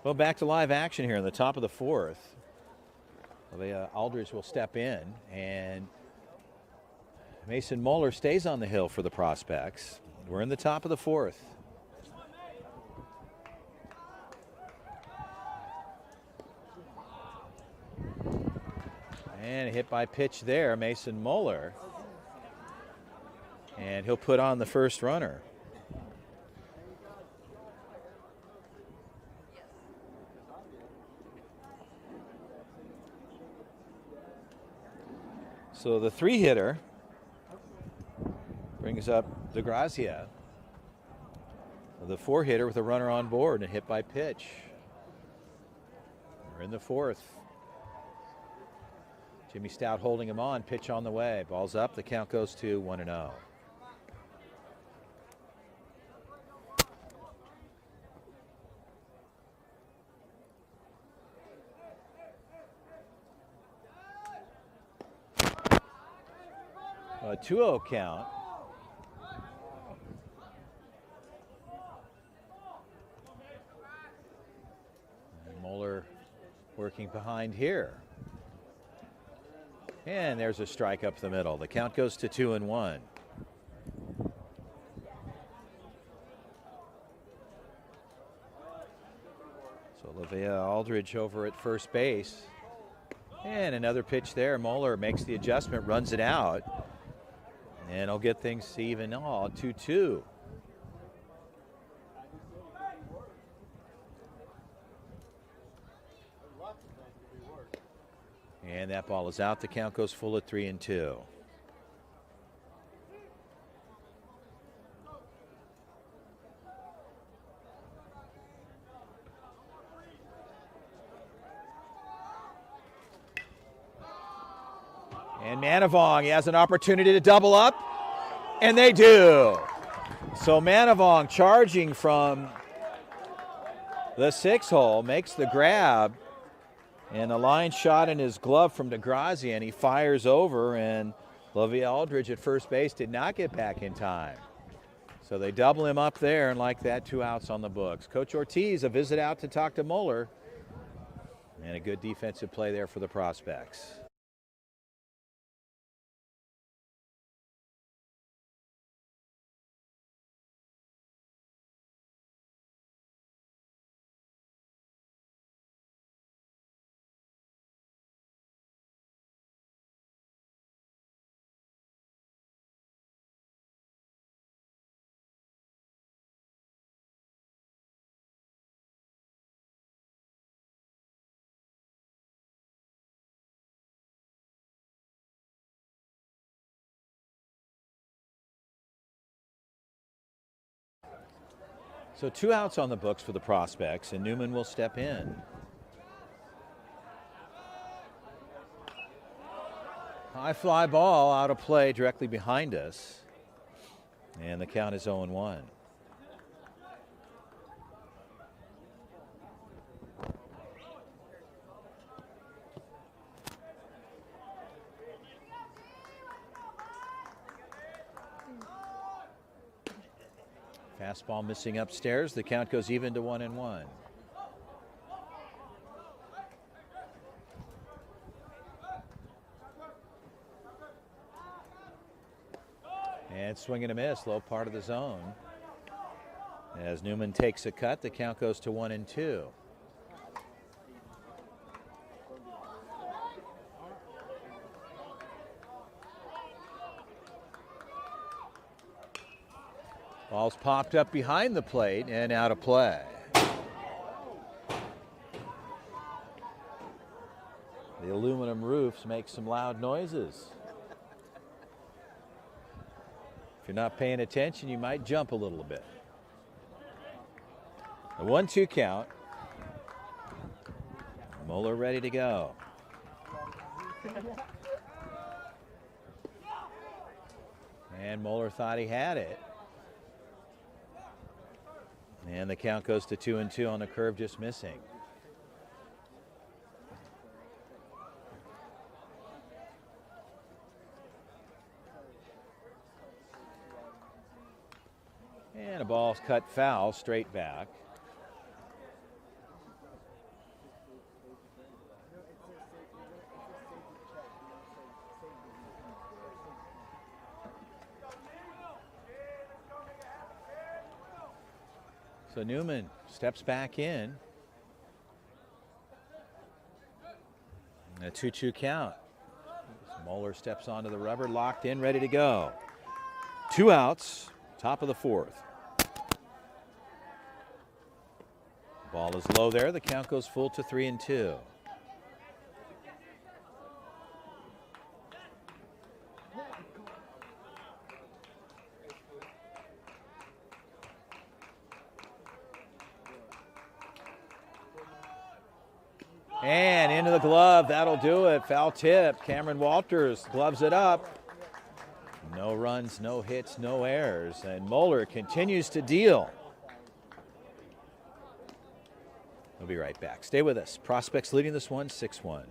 S1: Well, back to live action here in the top of the 4th. Aldridge will step in, and Mason Moeller stays on the hill for the prospects. We're in the top of the 4th. And a hit by pitch there, Mason Moeller. And he'll put on the first runner. So the 3-hitter brings up DeGrazia. The 4-hitter with a runner on board and a hit by pitch. We're in the 4th. Jimmy Stout holding him on, pitch on the way. Ball's up, the count goes to 1-0. A 2-0 count. And Moeller working behind here. And there's a strike up the middle. The count goes to 2-1. So Livea Aldridge over at first base. And another pitch there. Moeller makes the adjustment, runs it out. And he'll get things even. 2-2. And that ball is out. The count goes full at 3-2. And Manavong, he has an opportunity to double up, and they do. So Manavong charging from the 6-hole, makes the grab, and a line shot in his glove from DeGrazia, and he fires over, and Lovie Aldridge at first base did not get back in time. So they double him up there, and like that, 2 outs on the books. Coach Ortiz, a visit out to talk to Moeller, and a good defensive play there for the Prospects. So 2 outs on the books for the Prospects, and Newman will step in. High fly ball out of play directly behind us, and the count is 0-1. Fastball missing upstairs. The count goes even to 1-1. And swing and a miss, low part of the zone. As Newman takes a cut, the count goes to 1-2. Ball's popped up behind the plate and out of play. The aluminum roofs make some loud noises. If you're not paying attention, you might jump a little bit. A 1-2 count. Moeller ready to go. And Moeller thought he had it. And the count goes to 2-2 on the curve, just missing. And a ball's cut foul, straight back. So Newman steps back in. And a 2-2 count. Moeller steps onto the rubber, locked in, ready to go. 2 outs, top of the 4th. Ball is low there. The count goes full to 3-2. And into the glove, that'll do it. Foul tip. Cameron Walters gloves it up. No runs, no hits, no errors. And Moeller continues to deal. We'll be right back. Stay with us. Prospects leading this one 6-1.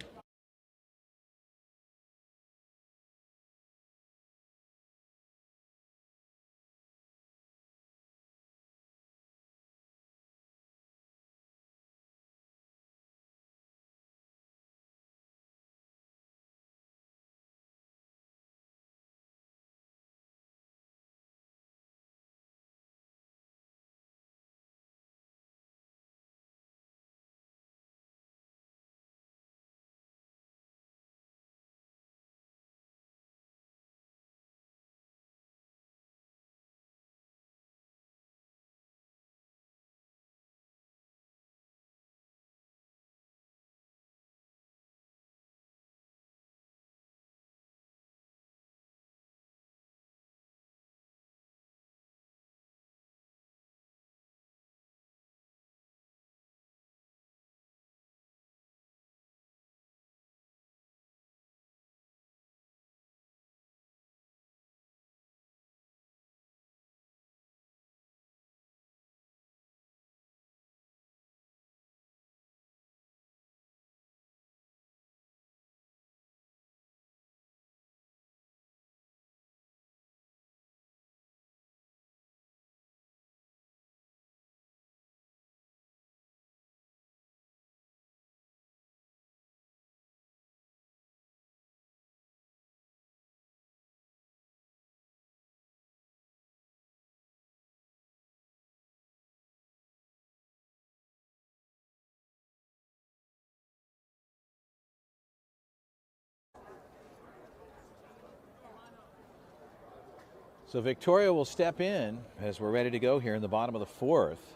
S1: So Victoria will step in as we're ready to go here in the bottom of the fourth.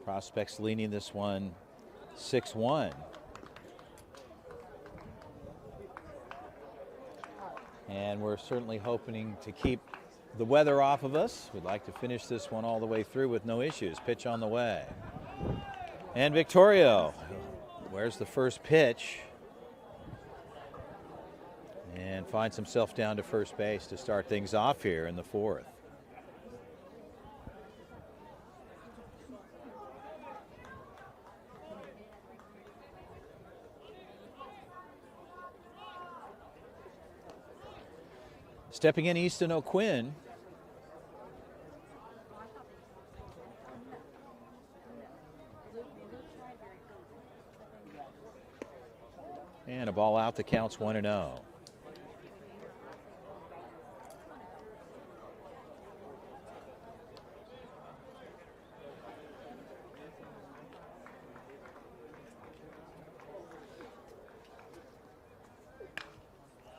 S1: Prospects leading this one 6-1. And we're certainly hoping to keep the weather off of us. We'd like to finish this one all the way through with no issues. Pitch on the way. And Victorio, where's the first pitch? And finds himself down to first base to start things off here in the fourth. Stepping in, Easton O'Quinn. And a ball out that counts 1-0.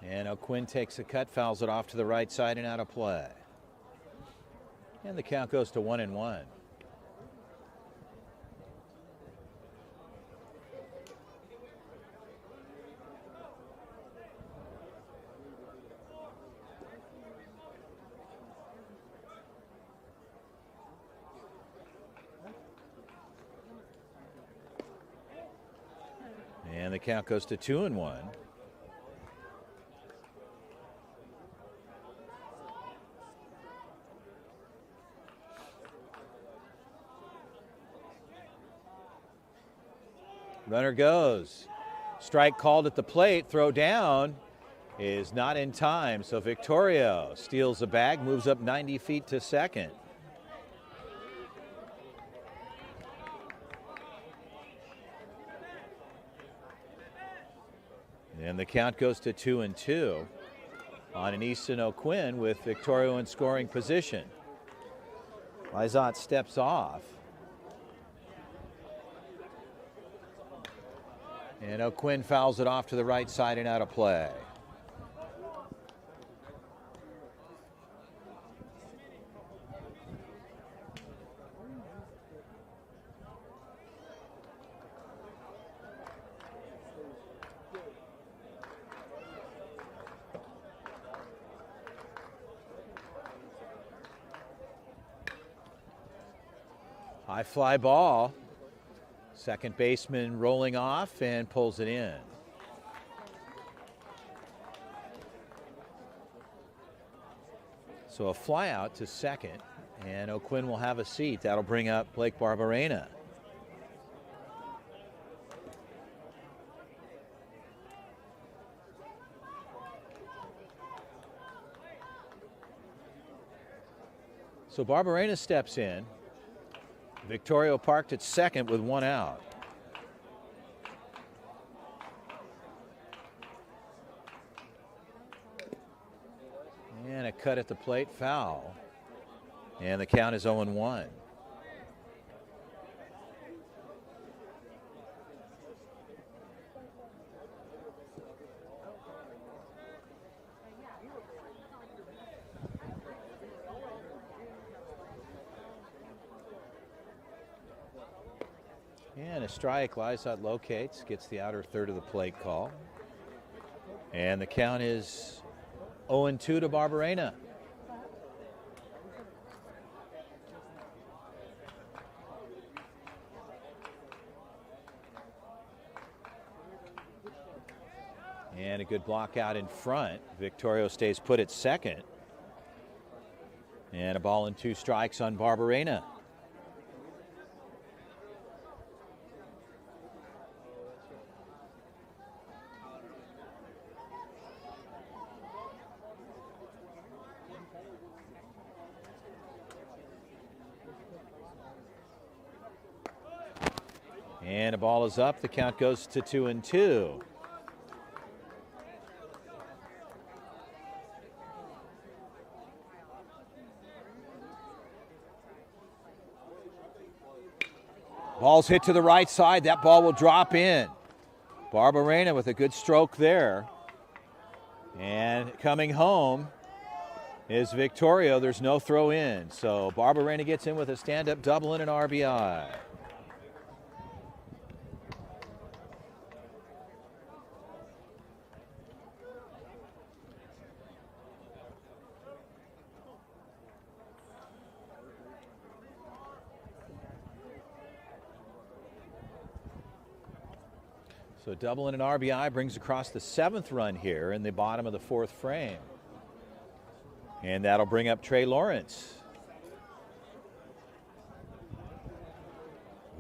S1: And O'Quinn takes a cut, fouls it off to the right side and out of play. And the count goes to 1-1. And the count goes to 2-1. Runner goes. Strike called at the plate. Throw down is not in time. So Victorio steals the bag, moves up 90 feet to second. And the count goes to 2-2 on an Easton O'Quinn with Victorio in scoring position. Lizotte steps off. And O'Quinn fouls it off to the right side and out of play. High fly ball. Second baseman rolling off and pulls it in. So a fly out to second, and O'Quinn will have a seat. That'll bring up Blake Barberena. So Barberena steps in. Victorio parked at second with one out. And a cut at the plate, foul. And the count is 0-1. And a strike. Lizotte locates, gets the outer third of the plate call. And the count is 0-2 to Barberena. And a good block out in front. Victorio stays put at second. And a ball and two strikes on Barberena. And a ball is up. The count goes to 2-2. Ball's hit to the right side. That ball will drop in. Barberena with a good stroke there. And coming home is Victorio. There's no throw in. So Barberena gets in with a stand-up double and an RBI. So double and an RBI brings across the 7th run here in the bottom of the 4th frame. And that'll bring up Trey Lawrence.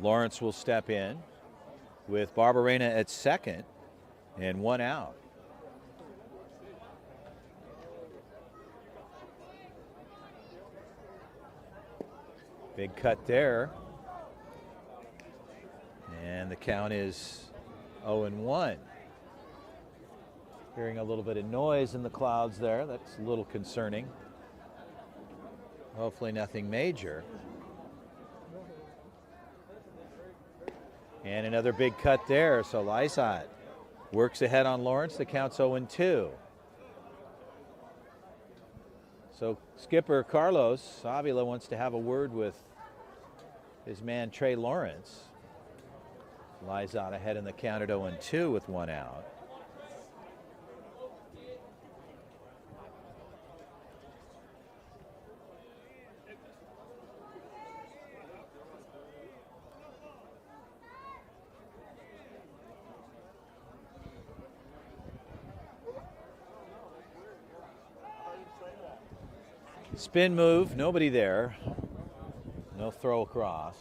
S1: Lawrence will step in with Barberena at second and 1 out. Big cut there. And the count is 0-1. Hearing a little bit of noise in the clouds there. That's a little concerning. Hopefully nothing major. And another big cut there. So Lysot works ahead on Lawrence. The count's 0-2. So skipper Carlos Avila wants to have a word with his man Trey Lawrence. Lysot ahead in the count at 0-2 with 1 out. Spin move, nobody there. No throw across.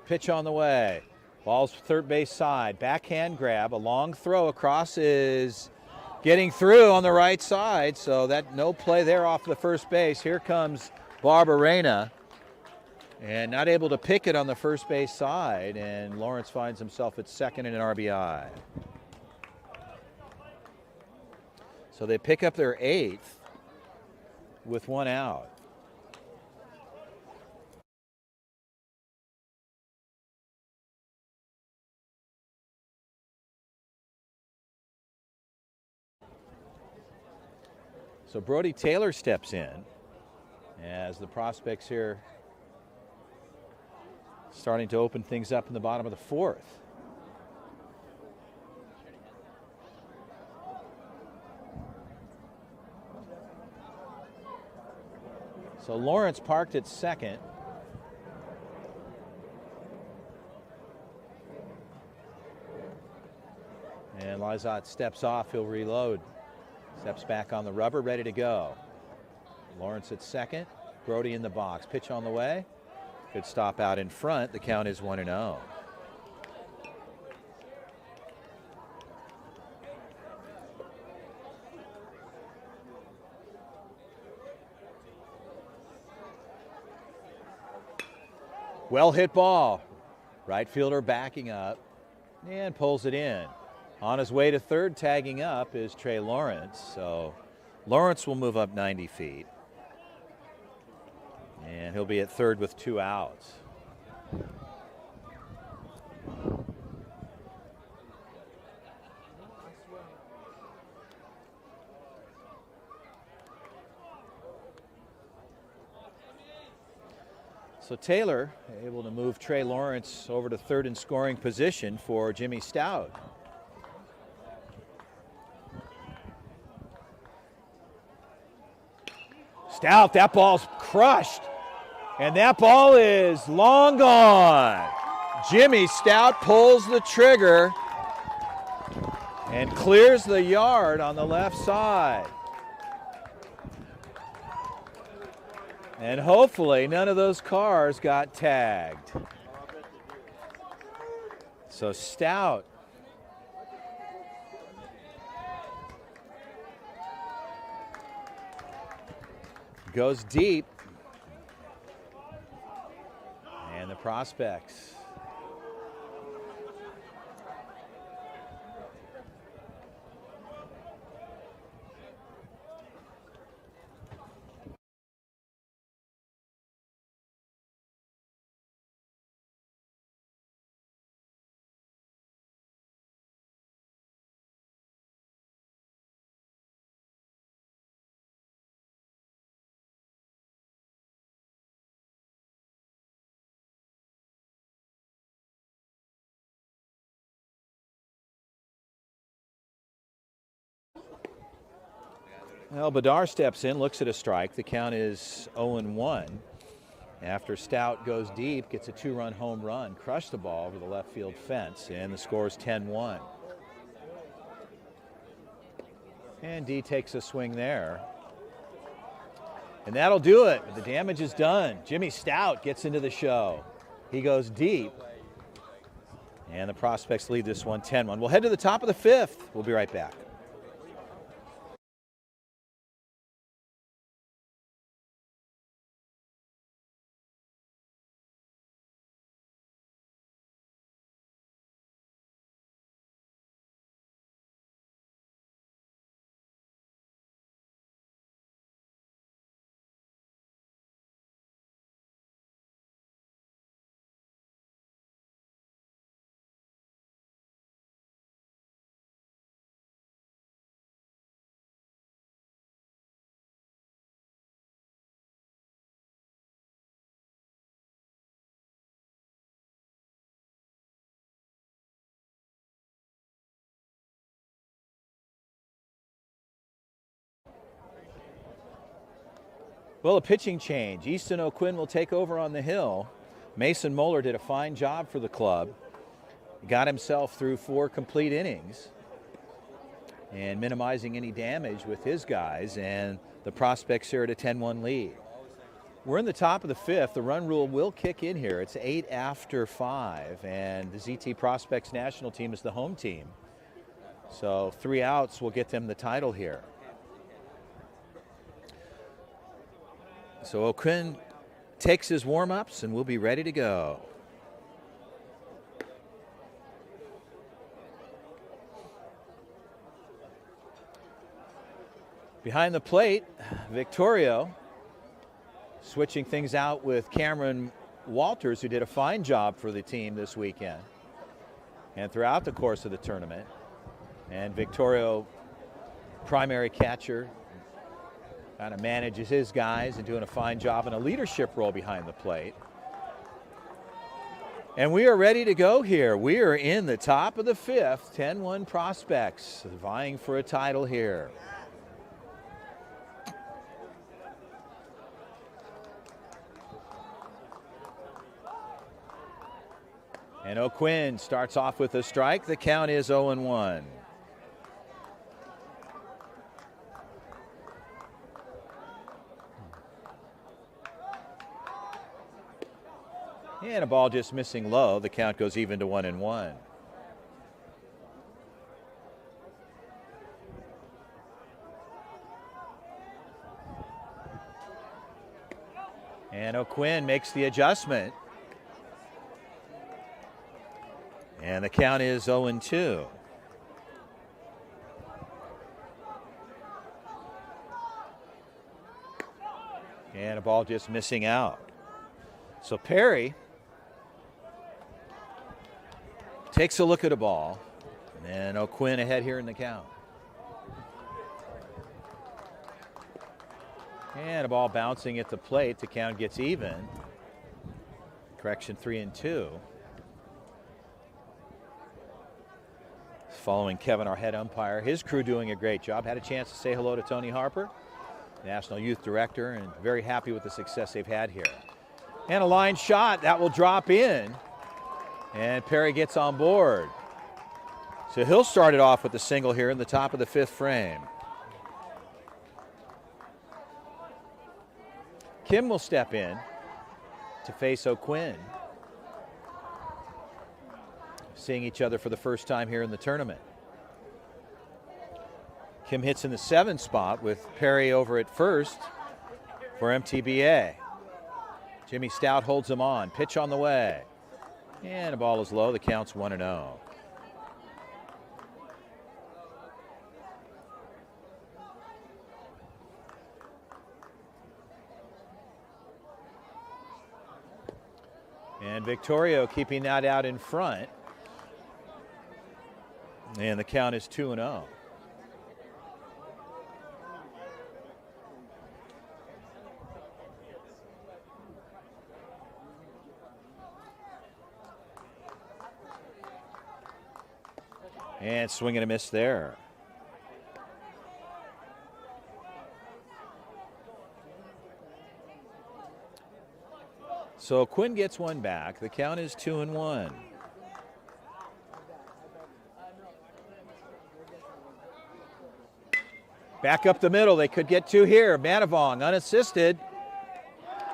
S1: Pitch on the way. Ball's third base side. Backhand grab. A long throw across is getting through on the right side. So that no play there off the first base. Here comes Barberena. And not able to pick it on the first base side. And Lawrence finds himself at second and an RBI. So they pick up their 8th with 1 out. So Brody Taylor steps in as the prospects here starting to open things up in the bottom of the 4th. So Lawrence parked at second. And Lysot steps off, he'll reload. Steps back on the rubber, ready to go. Lawrence at second, Brody in the box. Pitch on the way. Good stop out in front. The count is 1-0. Well hit ball. Right fielder backing up and pulls it in. On his way to third, tagging up, is Trey Lawrence. So Lawrence will move up 90 feet. And he'll be at third with 2 outs. So Taylor able to move Trey Lawrence over to third in scoring position for Jimmy Stout. Stout, that ball's crushed. And that ball is long gone. Jimmy Stout pulls the trigger and clears the yard on the left side. And hopefully none of those cars got tagged. So Stout goes deep. And the prospects Well, Badar steps in, looks at a strike. The count is 0-1. After Stout goes deep, gets a 2-run home run, crushed the ball over the left field fence, and the score is 10-1. And D takes a swing there. And that'll do it. The damage is done. Jimmy Stout gets into the show. He goes deep. And the Prospects lead this one 10-1. We'll head to the top of the fifth. We'll be right back. Well, a pitching change. Easton O'Quinn will take over on the hill. Mason Moeller did a fine job for the club. Got himself through 4 complete innings and minimizing any damage with his guys, and the Prospects here at a 10-1 lead. We're in the top of the fifth. The run rule will kick in here. It's 8 after 5, and the ZT Prospects national team is the home team. So 3 outs will get them the title here. So O'Quinn takes his warm-ups and we'll be ready to go. Behind the plate, Victorio switching things out with Cameron Walters, who did a fine job for the team this weekend and throughout the course of the tournament. And Victorio, primary catcher, kind of manages his guys and doing a fine job in a leadership role behind the plate. And we are ready to go here. We are in the top of the fifth, 10-1 Prospects vying for a title here. And O'Quinn starts off with a strike. The count is 0-1. And a ball just missing low. The count goes even to 1-1. And O'Quinn makes the adjustment. And the count is 0-2. And a ball just missing out. So Perry takes a look at a ball, and O'Quinn ahead here in the count. And a ball bouncing at the plate. The count gets even. Correction, 3-2. Following Kevin, our head umpire. His crew doing a great job. Had a chance to say hello to Tony Harper, National Youth Director, and very happy with the success they've had here. And a line shot that will drop in. And Perry gets on board. So he'll start it off with a single here in the top of the fifth frame. Kim will step in to face O'Quinn. Seeing each other for the first time here in the tournament. Kim hits in the 7th spot with Perry over at first for MTBA. Jimmy Stout holds him on. Pitch on the way. And the ball is low. The count's 1-0. And Victorio keeping that out in front. And the count is 2-0. And swing and a miss there. So Quinn gets one back. The count is 2-1. Back up the middle. They could get two here. Manavong unassisted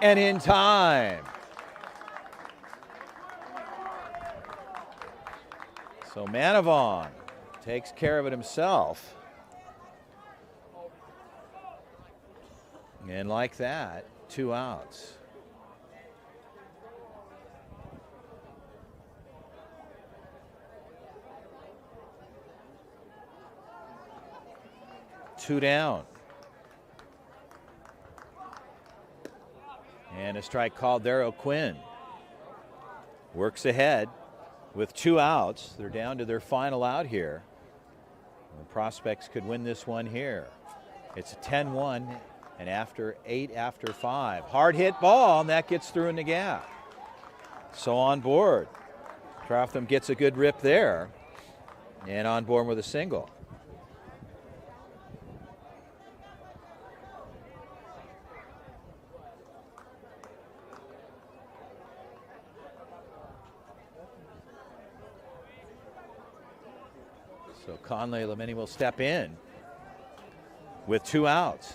S1: and in time. So Manavong takes care of it himself. And like that, 2 outs. Two down. And a strike called there. O'Quinn works ahead with 2 outs. They're down to their final out here. The Prospects could win this one here. It's a 10-1 and after 8 after 5. Hard hit ball, and that gets through in the gap. So on board. Trotham gets a good rip there and on board with a single. So Conley Lemeni will step in with 2 outs.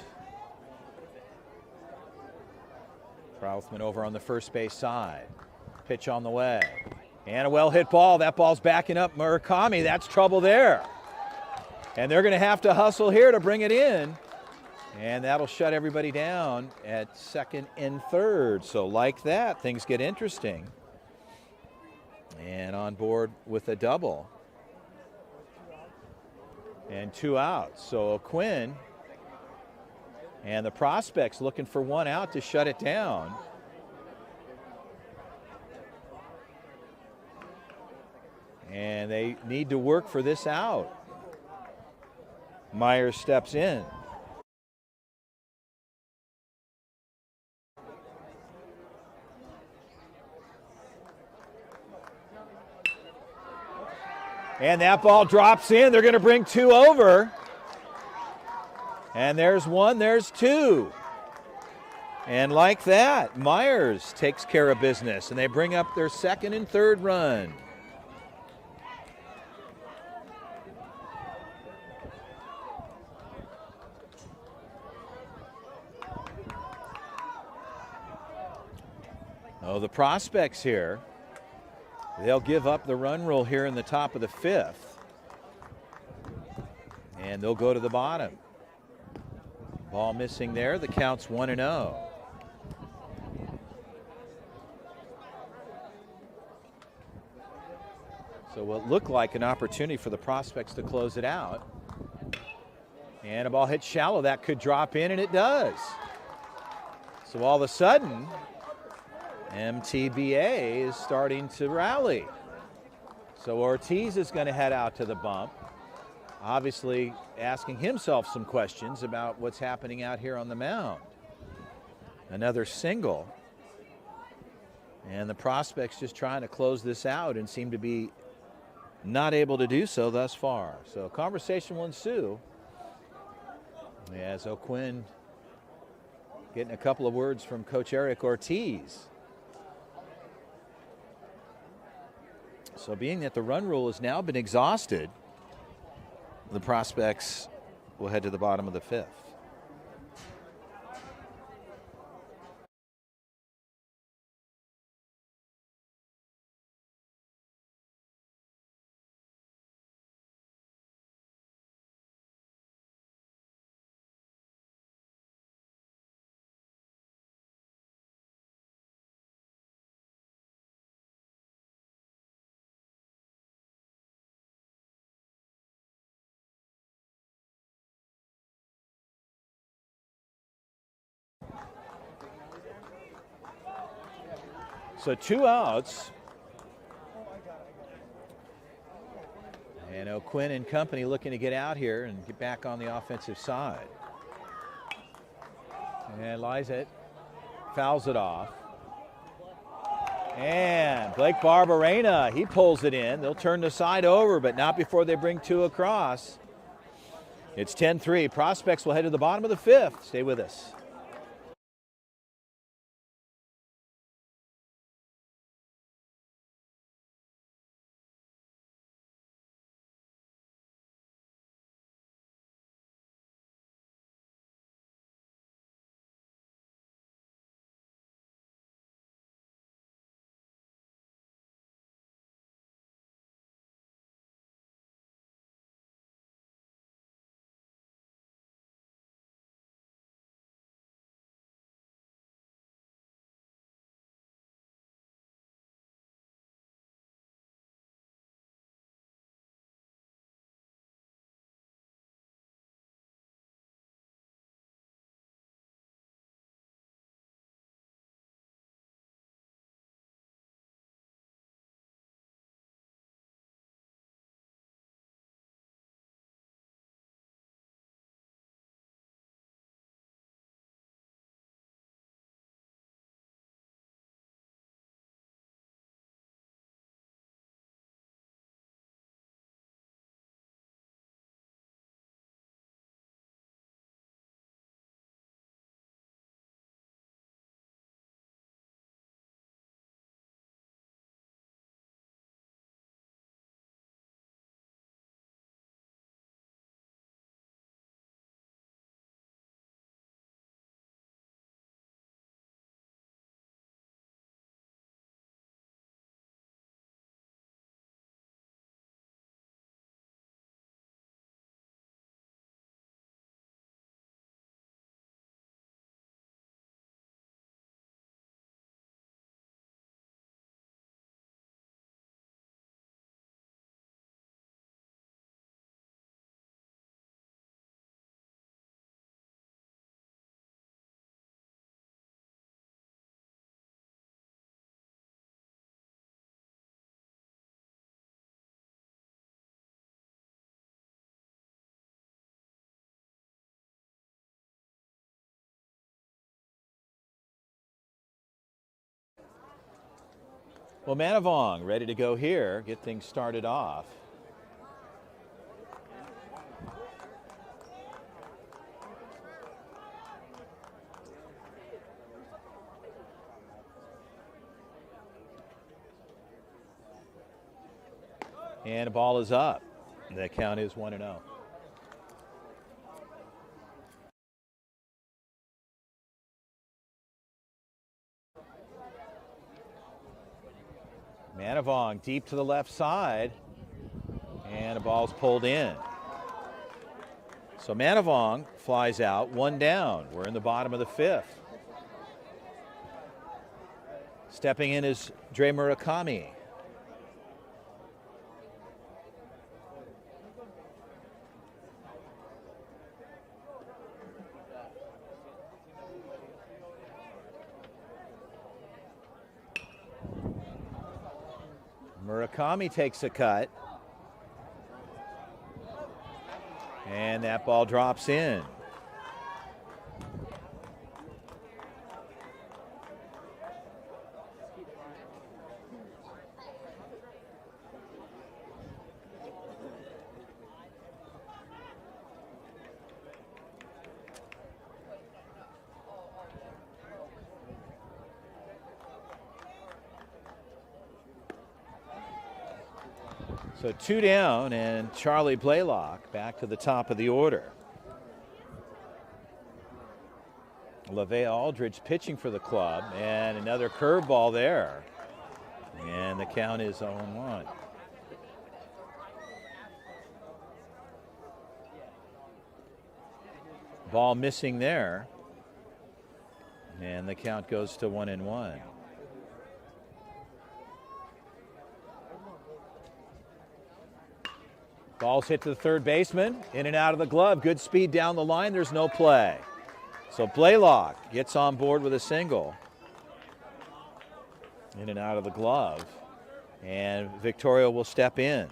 S1: Trotham over on the first base side. Pitch on the way. And a well-hit ball. That ball's backing up Murakami. That's trouble there. And they're going to have to hustle here to bring it in. And that'll shut everybody down at second and third. So like that, things get interesting. And on board with a double. And 2 outs. So O'Quinn and the Prospects looking for 1 out to shut it down. And they need to work for this out. Myers steps in. And that ball drops in. They're going to bring 2 over. And there's 1, there's 2. And like that, Myers takes care of business, and they bring up their second and third run. Oh, the Prospects here. They'll give up the run rule here in the top of the 5th. And they'll go to the bottom. Ball missing there. The count's 1-0. So what looked like an opportunity for the Prospects to close it out. And a ball hit shallow. That could drop in, and it does. So all of a sudden, MTBA is starting to rally. So Ortiz is going to head out to the bump, obviously asking himself some questions about what's happening out here on the mound. Another single. And the Prospects just trying to close this out and seem to be not able to do so thus far. So conversation will ensue as O'Quinn getting a couple of words from Coach Eric Ortiz. So being that the run rule has now been exhausted, the Prospects will head to the bottom of the 5th. So 2 outs. And O'Quinn and company looking to get out here and get back on the offensive side. And Lizette fouls it off. And Blake Barberena, he pulls it in. They'll turn the side over, but not before they bring 2 across. It's 10-3. Prospects will head to the bottom of the 5th. Stay with us. Well, Manavong ready to go here, get things started off. And the ball is up. The count is 1-0. Manavong deep to the left side. And the ball's pulled in. So Manavong flies out, 1 down. We're in the bottom of the 5th. Stepping in is Dre Murakami. Murakami takes a cut. And that ball drops in. So 2 down, and Charlie Blaylock back to the top of the order. LaVea Aldridge pitching for the club, and another curveball there. And the count is 0-1. Ball missing there. And the count goes to 1-1. Ball's hit to the third baseman, in and out of the glove. Good speed down the line, there's no play. So Blaylock gets on board with a single. In and out of the glove. And Victoria will step in.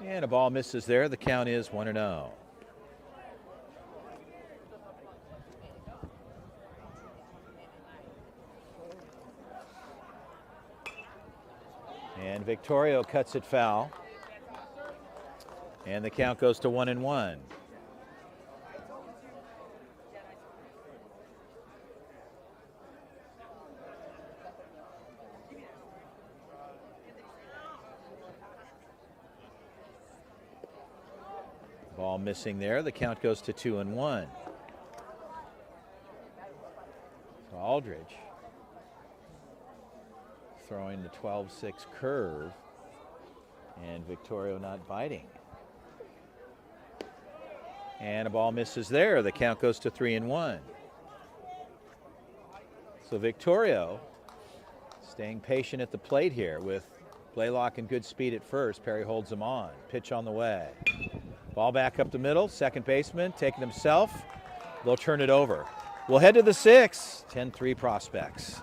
S1: And a ball misses there. The count is 1-0. And Victorio cuts it foul. And the count goes to 1-1. Ball missing there. The count goes to 2-1. So Aldridge throwing the 12-6 curve, and Victorio not biting. And a ball misses there. The count goes to 3-1. So Victorio staying patient at the plate here with Blaylock in good speed at first. Perry holds him on. Pitch on the way. Ball back up the middle. Second baseman taking himself. They'll turn it over. We'll head to the 6th. 10-3 Prospects.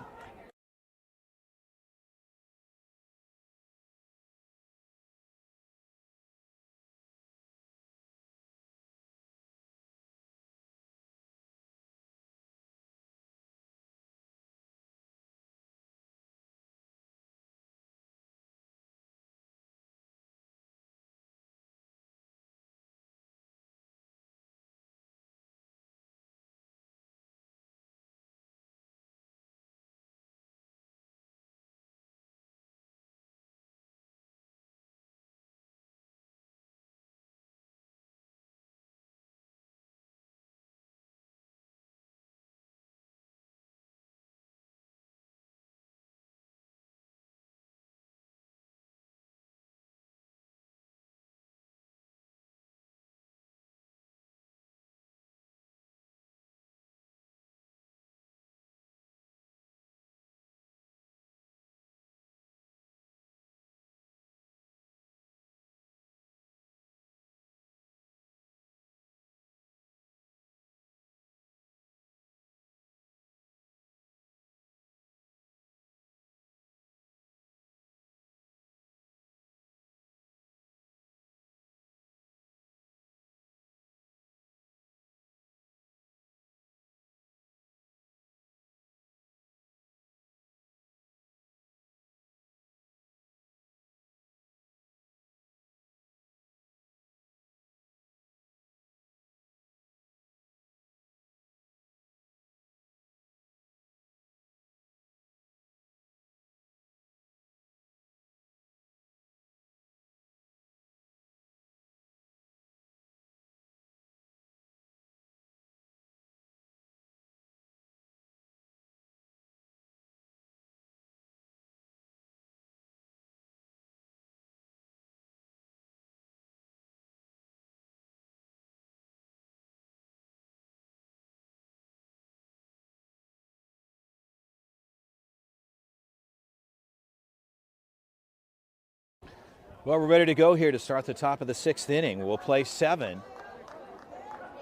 S1: Well, we're ready to go here to start the top of the 6th inning. We'll play 7.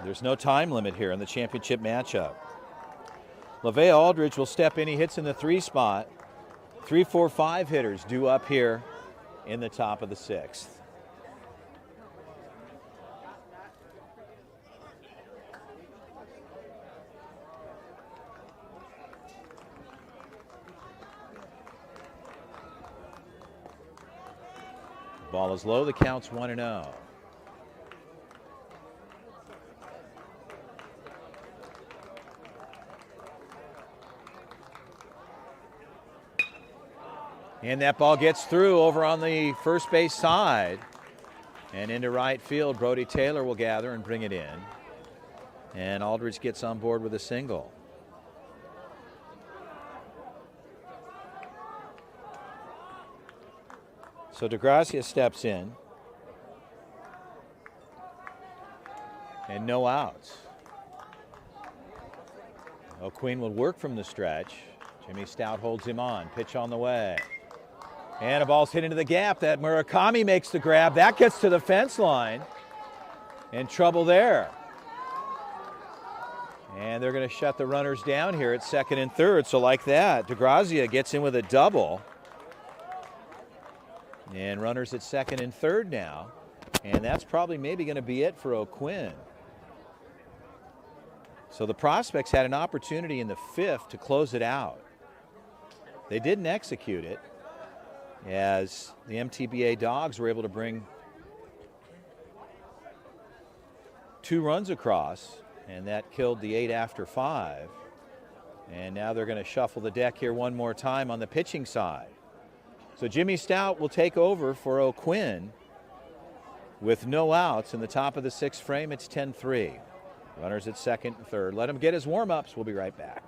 S1: There's no time limit here in the championship matchup. LaVey Aldridge will step in. He hits in the 3 spot. 3, 4, 5 hitters due up here in the top of the 6th. Ball is low. The count's 1-0. And that ball gets through over on the first base side and into right field. Brody Taylor will gather and bring it in. And Aldridge gets on board with a single. So DeGracia steps in. And no outs. O'Quinn will work from the stretch. Jimmy Stout holds him on. Pitch on the way. And a ball's hit into the gap. That Murakami makes the grab. That gets to the fence line. And trouble there. And they're going to shut the runners down here at 2nd and 3rd. So like that, DeGracia gets in with a double. And runners at 2nd and 3rd now. And that's probably maybe going to be it for O'Quinn. So the Prospects had an opportunity in the 5th to close it out. They didn't execute it, as the MTBA Dogs were able to bring 2 runs across, and that killed the 8 after 5. And now they're going to shuffle the deck here one more time on the pitching side. So Jimmy Stout will take over for O'Quinn with no outs in the top of the 6th frame. It's 10-3. Runners at 2nd and 3rd. Let him get his warm-ups. We'll be right back.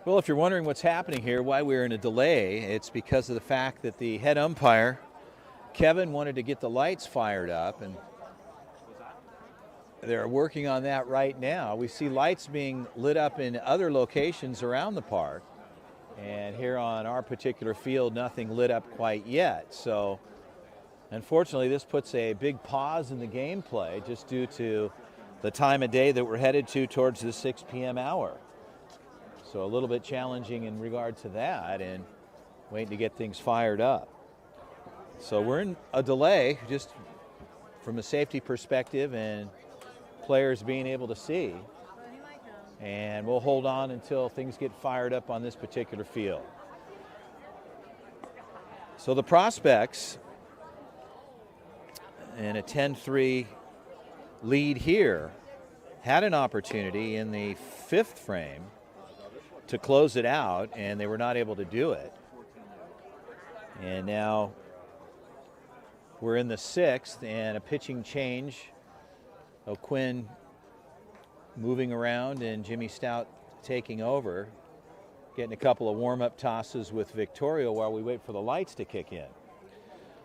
S1: Well, if you're wondering what's happening here, why we're in a delay, it's because of the fact that the head umpire, Kevin, wanted to get the lights fired up, and they're working on that right now. We see lights being lit up in other locations around the park, and here on our particular field, nothing lit up quite yet. So, unfortunately, this puts a big pause in the gameplay just due to the time of day that we're headed to towards the 6 p.m. hour. So a little bit challenging in regard to that, and waiting to get things fired up. So we're in a delay just from a safety perspective and players being able to see. And we'll hold on until things get fired up on this particular field. So the prospects in a 10-3 lead here had an opportunity in the 5th frame to close it out, and they were not able to do it. And now we're in the 6th, and a pitching change. O'Quinn moving around and Jimmy Stout taking over, getting a couple of warm-up tosses with Victoria while we wait for the lights to kick in.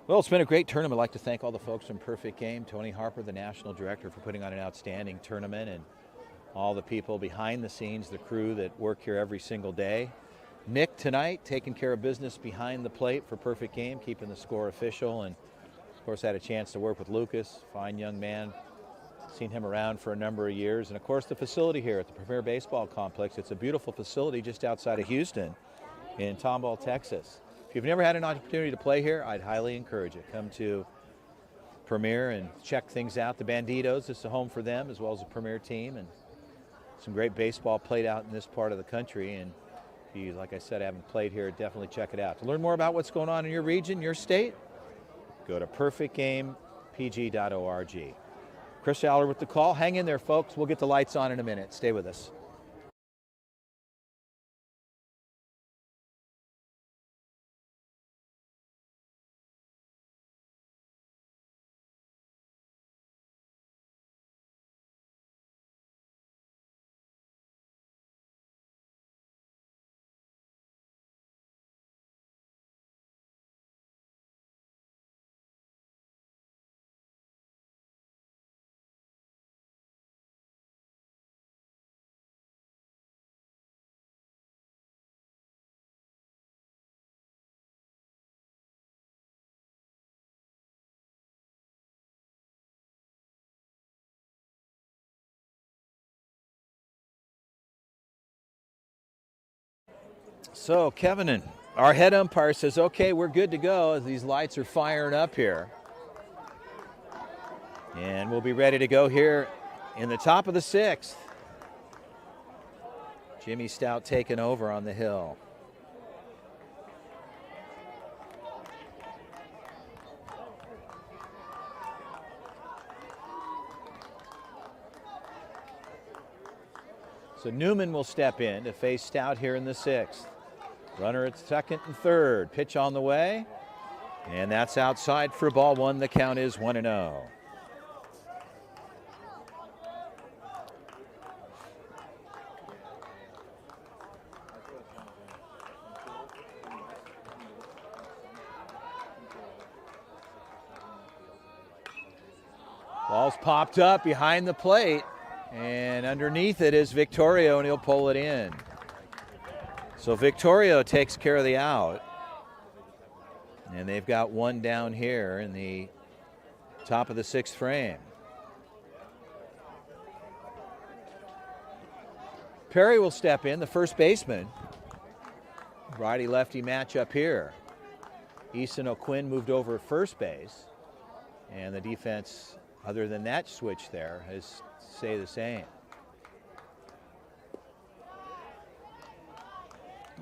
S1: Well, it's been a great tournament. I'd like to thank all the folks from Perfect Game, Tony Harper, the national director, for putting on an outstanding tournament, and all the people behind the scenes, the crew that work here every single day. Nick tonight taking care of business behind the plate for Perfect Game, keeping the score official, and of course had a chance to work with Lucas, fine young man. Seen him around for a number of years. And of course the facility here at the Premier Baseball Complex. It's a beautiful facility just outside of Houston in Tomball, Texas. If you've never had an opportunity to play here, I'd highly encourage it. Come to Premier and check things out. The Banditos, it's a home for them as well as a Premier team, and some great baseball played out in this part of the country. And if you, like I said, haven't played here, definitely check it out. To learn more about what's going on in your region, your state, go to perfectgamepg.org. Chris Aller with the call. Hang in there, folks. We'll get the lights on in a minute. Stay with us. So Kevin, our head umpire, says, okay, we're good to go as these lights are firing up here. And we'll be ready to go here in the top of the 6th. Jimmy Stout taking over on the hill. So Newman will step in to face Stout here in the 6th. Runner at 2nd and 3rd. Pitch on the way. And that's outside for ball 1. The count is 1-0. Ball's popped up behind the plate. And underneath it is Victorio, and he'll pull it in. So Victorio takes care of the out. And they've got one down here in the top of the 6th frame. Perry will step in, the first baseman. Righty-lefty matchup here. Easton O'Quinn moved over at first base. And the defense, other than that switch there, has stayed the same.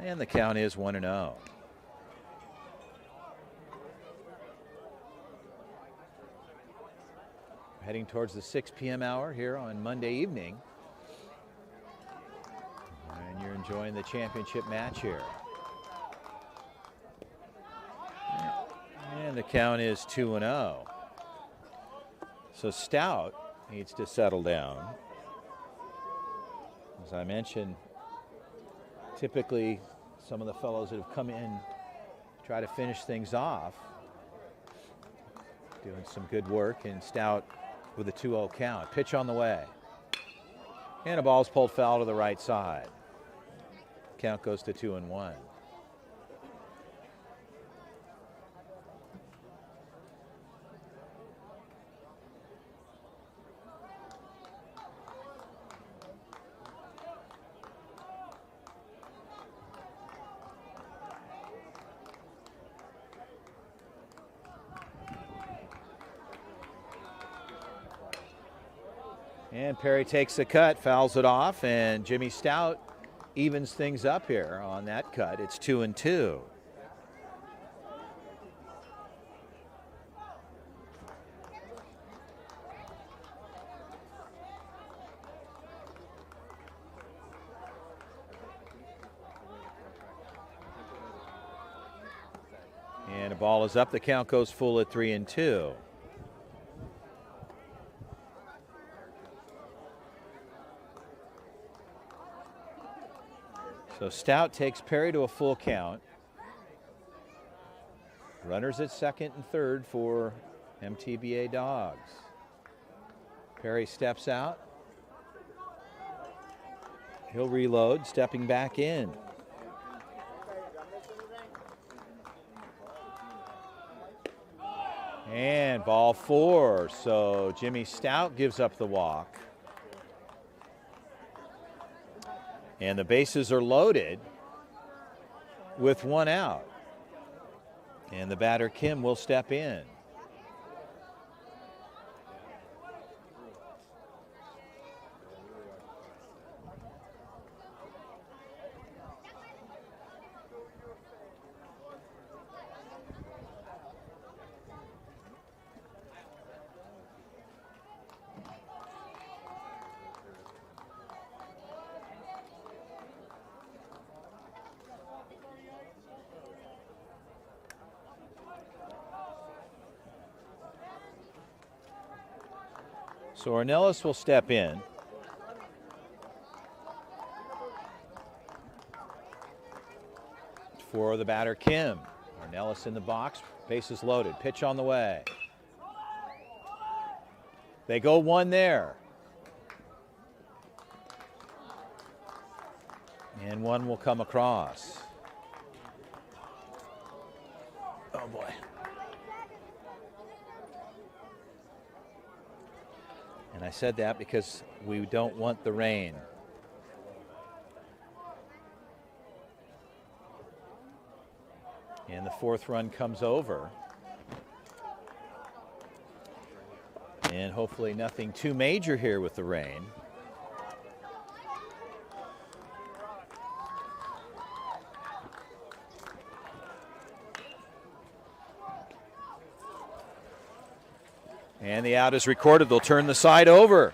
S1: And the count is 1-0. Heading towards the 6 p.m. hour here on Monday evening. And you're enjoying the championship match here. And the count is 2-0. So Stout needs to settle down. As I mentioned, Typically, some of the fellows that have come in try to finish things off. Doing some good work, and Stout with a 2-0 count. Pitch on the way. And a ball's pulled foul to the right side. Count goes to 2-1. And Perry takes the cut, fouls it off, and Jimmy Stout evens things up here on that cut. It's 2-2. And the ball is up. The count goes full at 3-2. So Stout takes Perry to a full count. Runners at second and third for MTBA Dogs. Perry steps out. He'll reload, stepping back in. And ball 4. So Jimmy Stout gives up the walk. And the bases are loaded with 1 out. And the batter, Kim, will step in. So Ornelas will step in. For the batter, Kim. Ornelas in the box, bases loaded, pitch on the way. They go 1 there. And 1 will come across. Oh boy. And I said that because we don't want the rain. And the 4th run comes over. And hopefully nothing too major here with the rain. And the out is recorded. They'll turn the side over.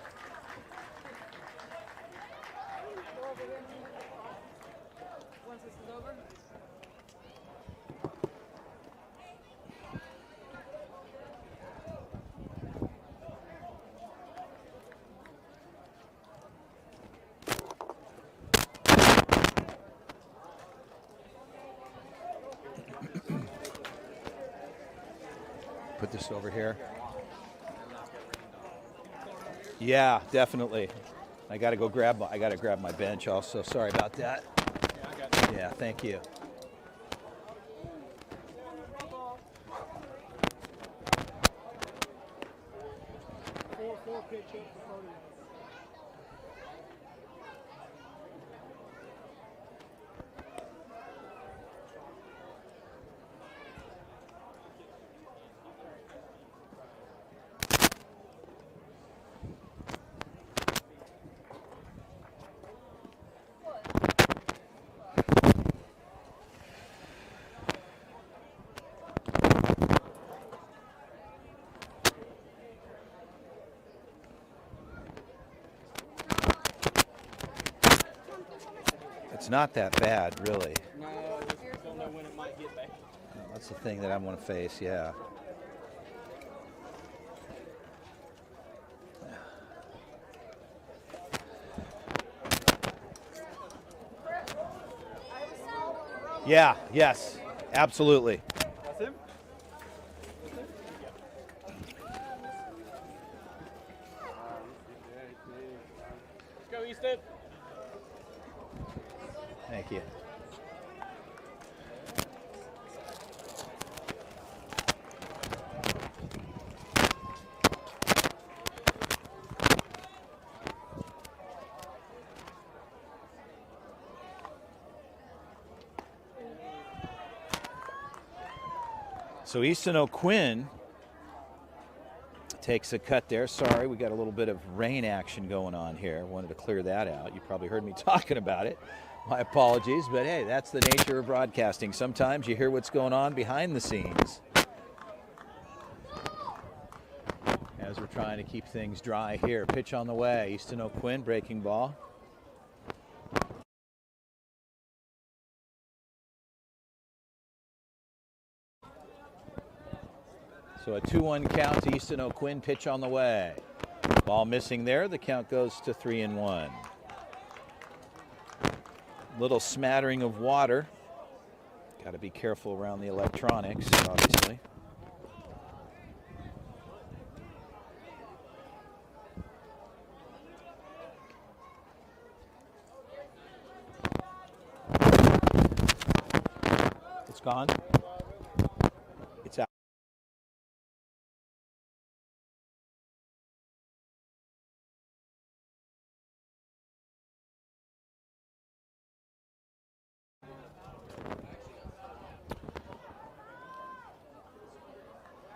S1: Put this over here. Yeah, definitely. I got to go grab my bench also. Sorry about that.
S2: Yeah, I got it.
S1: Yeah, thank you.
S2: Four pitch up for 30.
S1: It's not that bad, really.
S2: No, I just don't know when it might get back.
S1: That's the thing that I want to face, yeah. Yeah, yes, absolutely.
S2: That's him? Let's go, Easton.
S1: Thank you. So Easton O'Quinn takes a cut there. Sorry, we got a little bit of rain action going on here. Wanted to clear that out. You probably heard me talking about it. My apologies, but hey, that's the nature of broadcasting. Sometimes you hear what's going on behind the scenes as we're trying to keep things dry here. Pitch on the way. Easton O'Quinn breaking ball. So a 2-1 count to Easton O'Quinn, pitch on the way. Ball missing there, the count goes to 3-1. Little smattering of water. Got to be careful around the electronics, obviously. It's gone. It's out.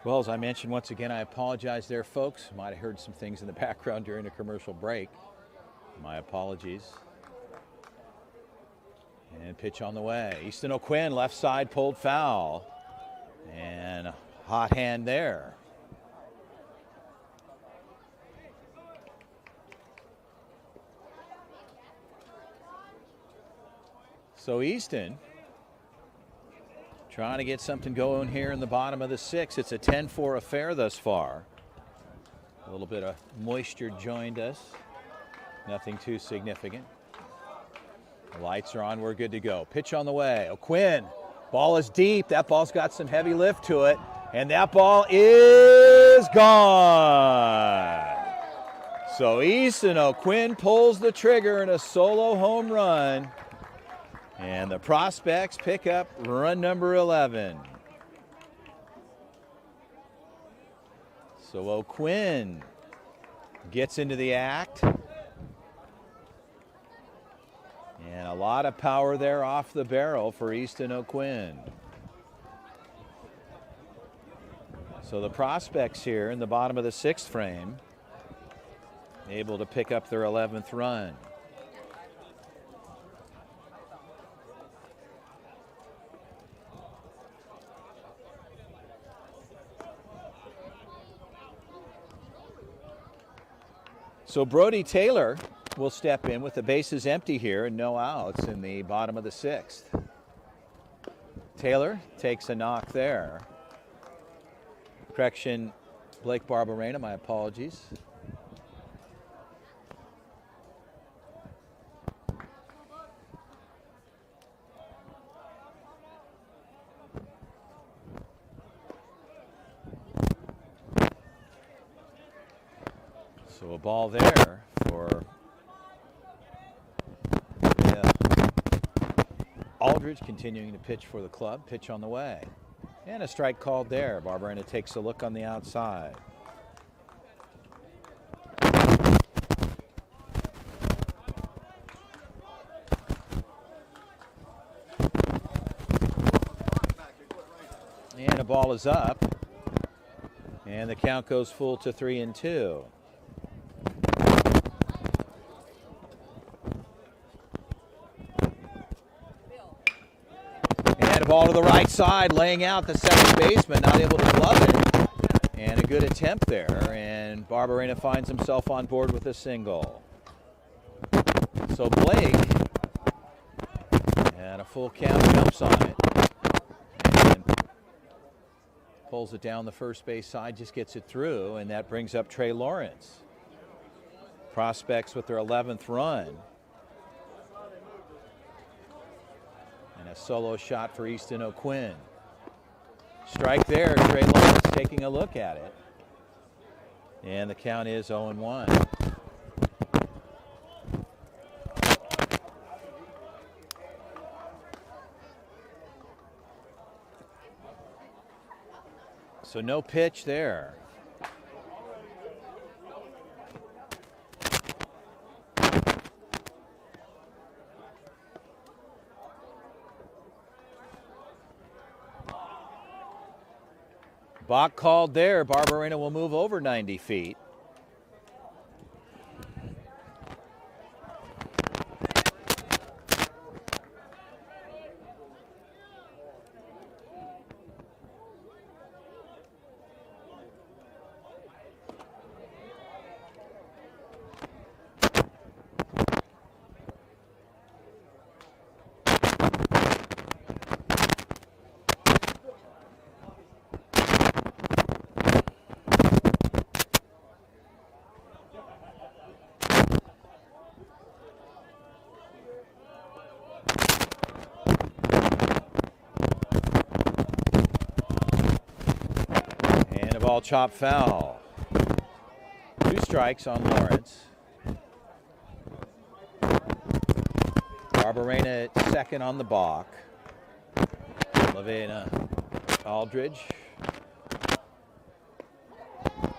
S1: Well, as I mentioned, once again, I apologize there, folks. Might have heard some things in the background during the commercial break. My apologies. And pitch on the way. Easton O'Quinn, left side, pulled foul. And a hot hand there. So Easton trying to get something going here in the bottom of the 6th. It's a 10-4 affair thus far. A little bit of moisture joined us. Nothing too significant. The lights are on. We're good to go. Pitch on the way. O'Quinn. Ball is deep. That ball's got some heavy lift to it. And that ball is gone. So Easton O'Quinn pulls the trigger in a solo home run. And the Prospects pick up run number 11. So O'Quinn gets into the act. And a lot of power there off the barrel for Easton O'Quinn. So the Prospects here in the bottom of the 6th frame, able to pick up their 11th run. So Brody Taylor will step in with the bases empty here and no outs in the bottom of the 6th. Taylor takes a knock there. Correction, Blake Barbarena, my apologies. So a ball there for Aldridge, continuing to pitch for the club. Pitch on the way. And a strike called there. Barbarena takes a look on the outside. And the ball is up. And the count goes full to 3-2. Ball to the right side, laying out the second baseman, not able to glove it. And a good attempt there, and Barbarena finds himself on board with a single. So Blake, and a full count, jumps on it. And pulls it down the first base side, just gets it through, and that brings up Trey Lawrence. Prospects with their 11th run. And a solo shot for Easton O'Quinn. Strike there. Trey Lawrence taking a look at it. And the count is 0-1. So no pitch there. Balk called there. Barberena will move over 90 feet. Ball chop foul. 2 strikes on Lawrence. Barberena at second on the balk. Lavena Aldridge.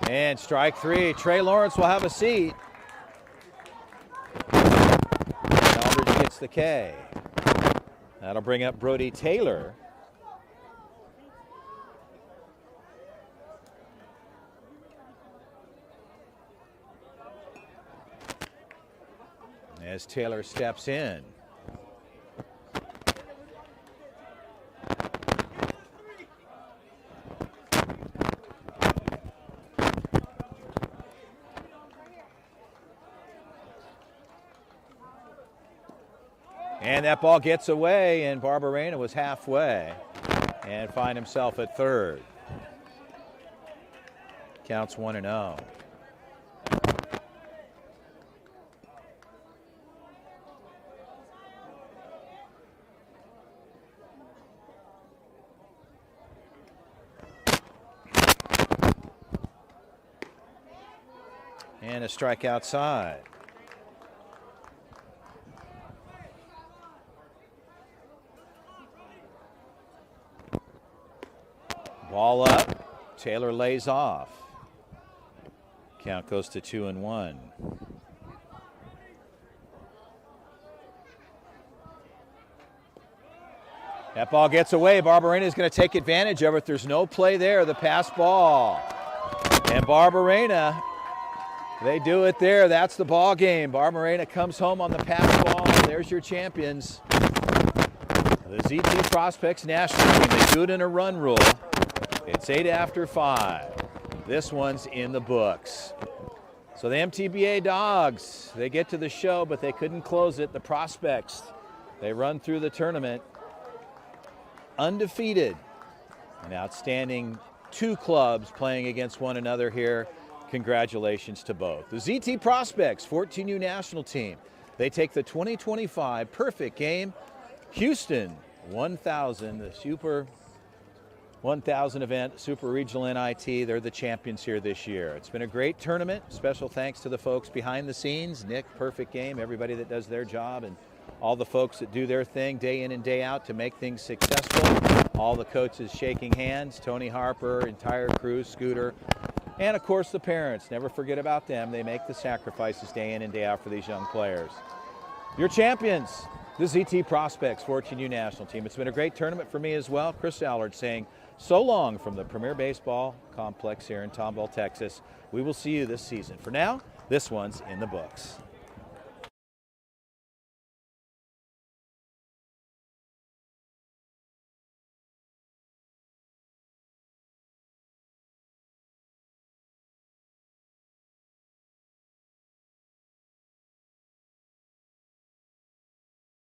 S1: And strike 3. Trey Lawrence will have a seat. And Aldridge gets the K. That'll bring up Brody Taylor. As Taylor steps in. And that ball gets away, and Barberena was halfway and find himself at third. Counts 1-0. And a strike outside. Ball up. Taylor lays off. Count goes to 2-1. That ball gets away. Barberena is going to take advantage of it. There's no play there. The pass ball. And Barberena, they do it there. That's the ball game. Barberena comes home on the pass ball. There's your champions. The ZT Prospects national team. They do it in a run rule. It's 8 after 5. This one's in the books. So the MTBA Dogs, they get to the show, but they couldn't close it. The Prospects, they run through the tournament undefeated. An outstanding 2 clubs playing against one another here. Congratulations to both. The ZT Prospects 14U national team. They take the 2025 perfect game. Houston 1000, the Super 1000 event, Super Regional NIT. They're the champions here this year. It's been a great tournament. Special thanks to the folks behind the scenes. Nick, perfect game, everybody that does their job, and all the folks that do their thing day in and day out to make things successful. All the coaches shaking hands, Tony Harper, entire crew, Scooter, and of course the parents. Never forget about them. They make the sacrifices day in and day out for these young players. Your champions, the ZT Prospects 14U national team. It's been a great tournament for me as well. Chris Allard saying so long from the Premier Baseball Complex here in Tomball, Texas. We will see you this season. For now, this one's in the books.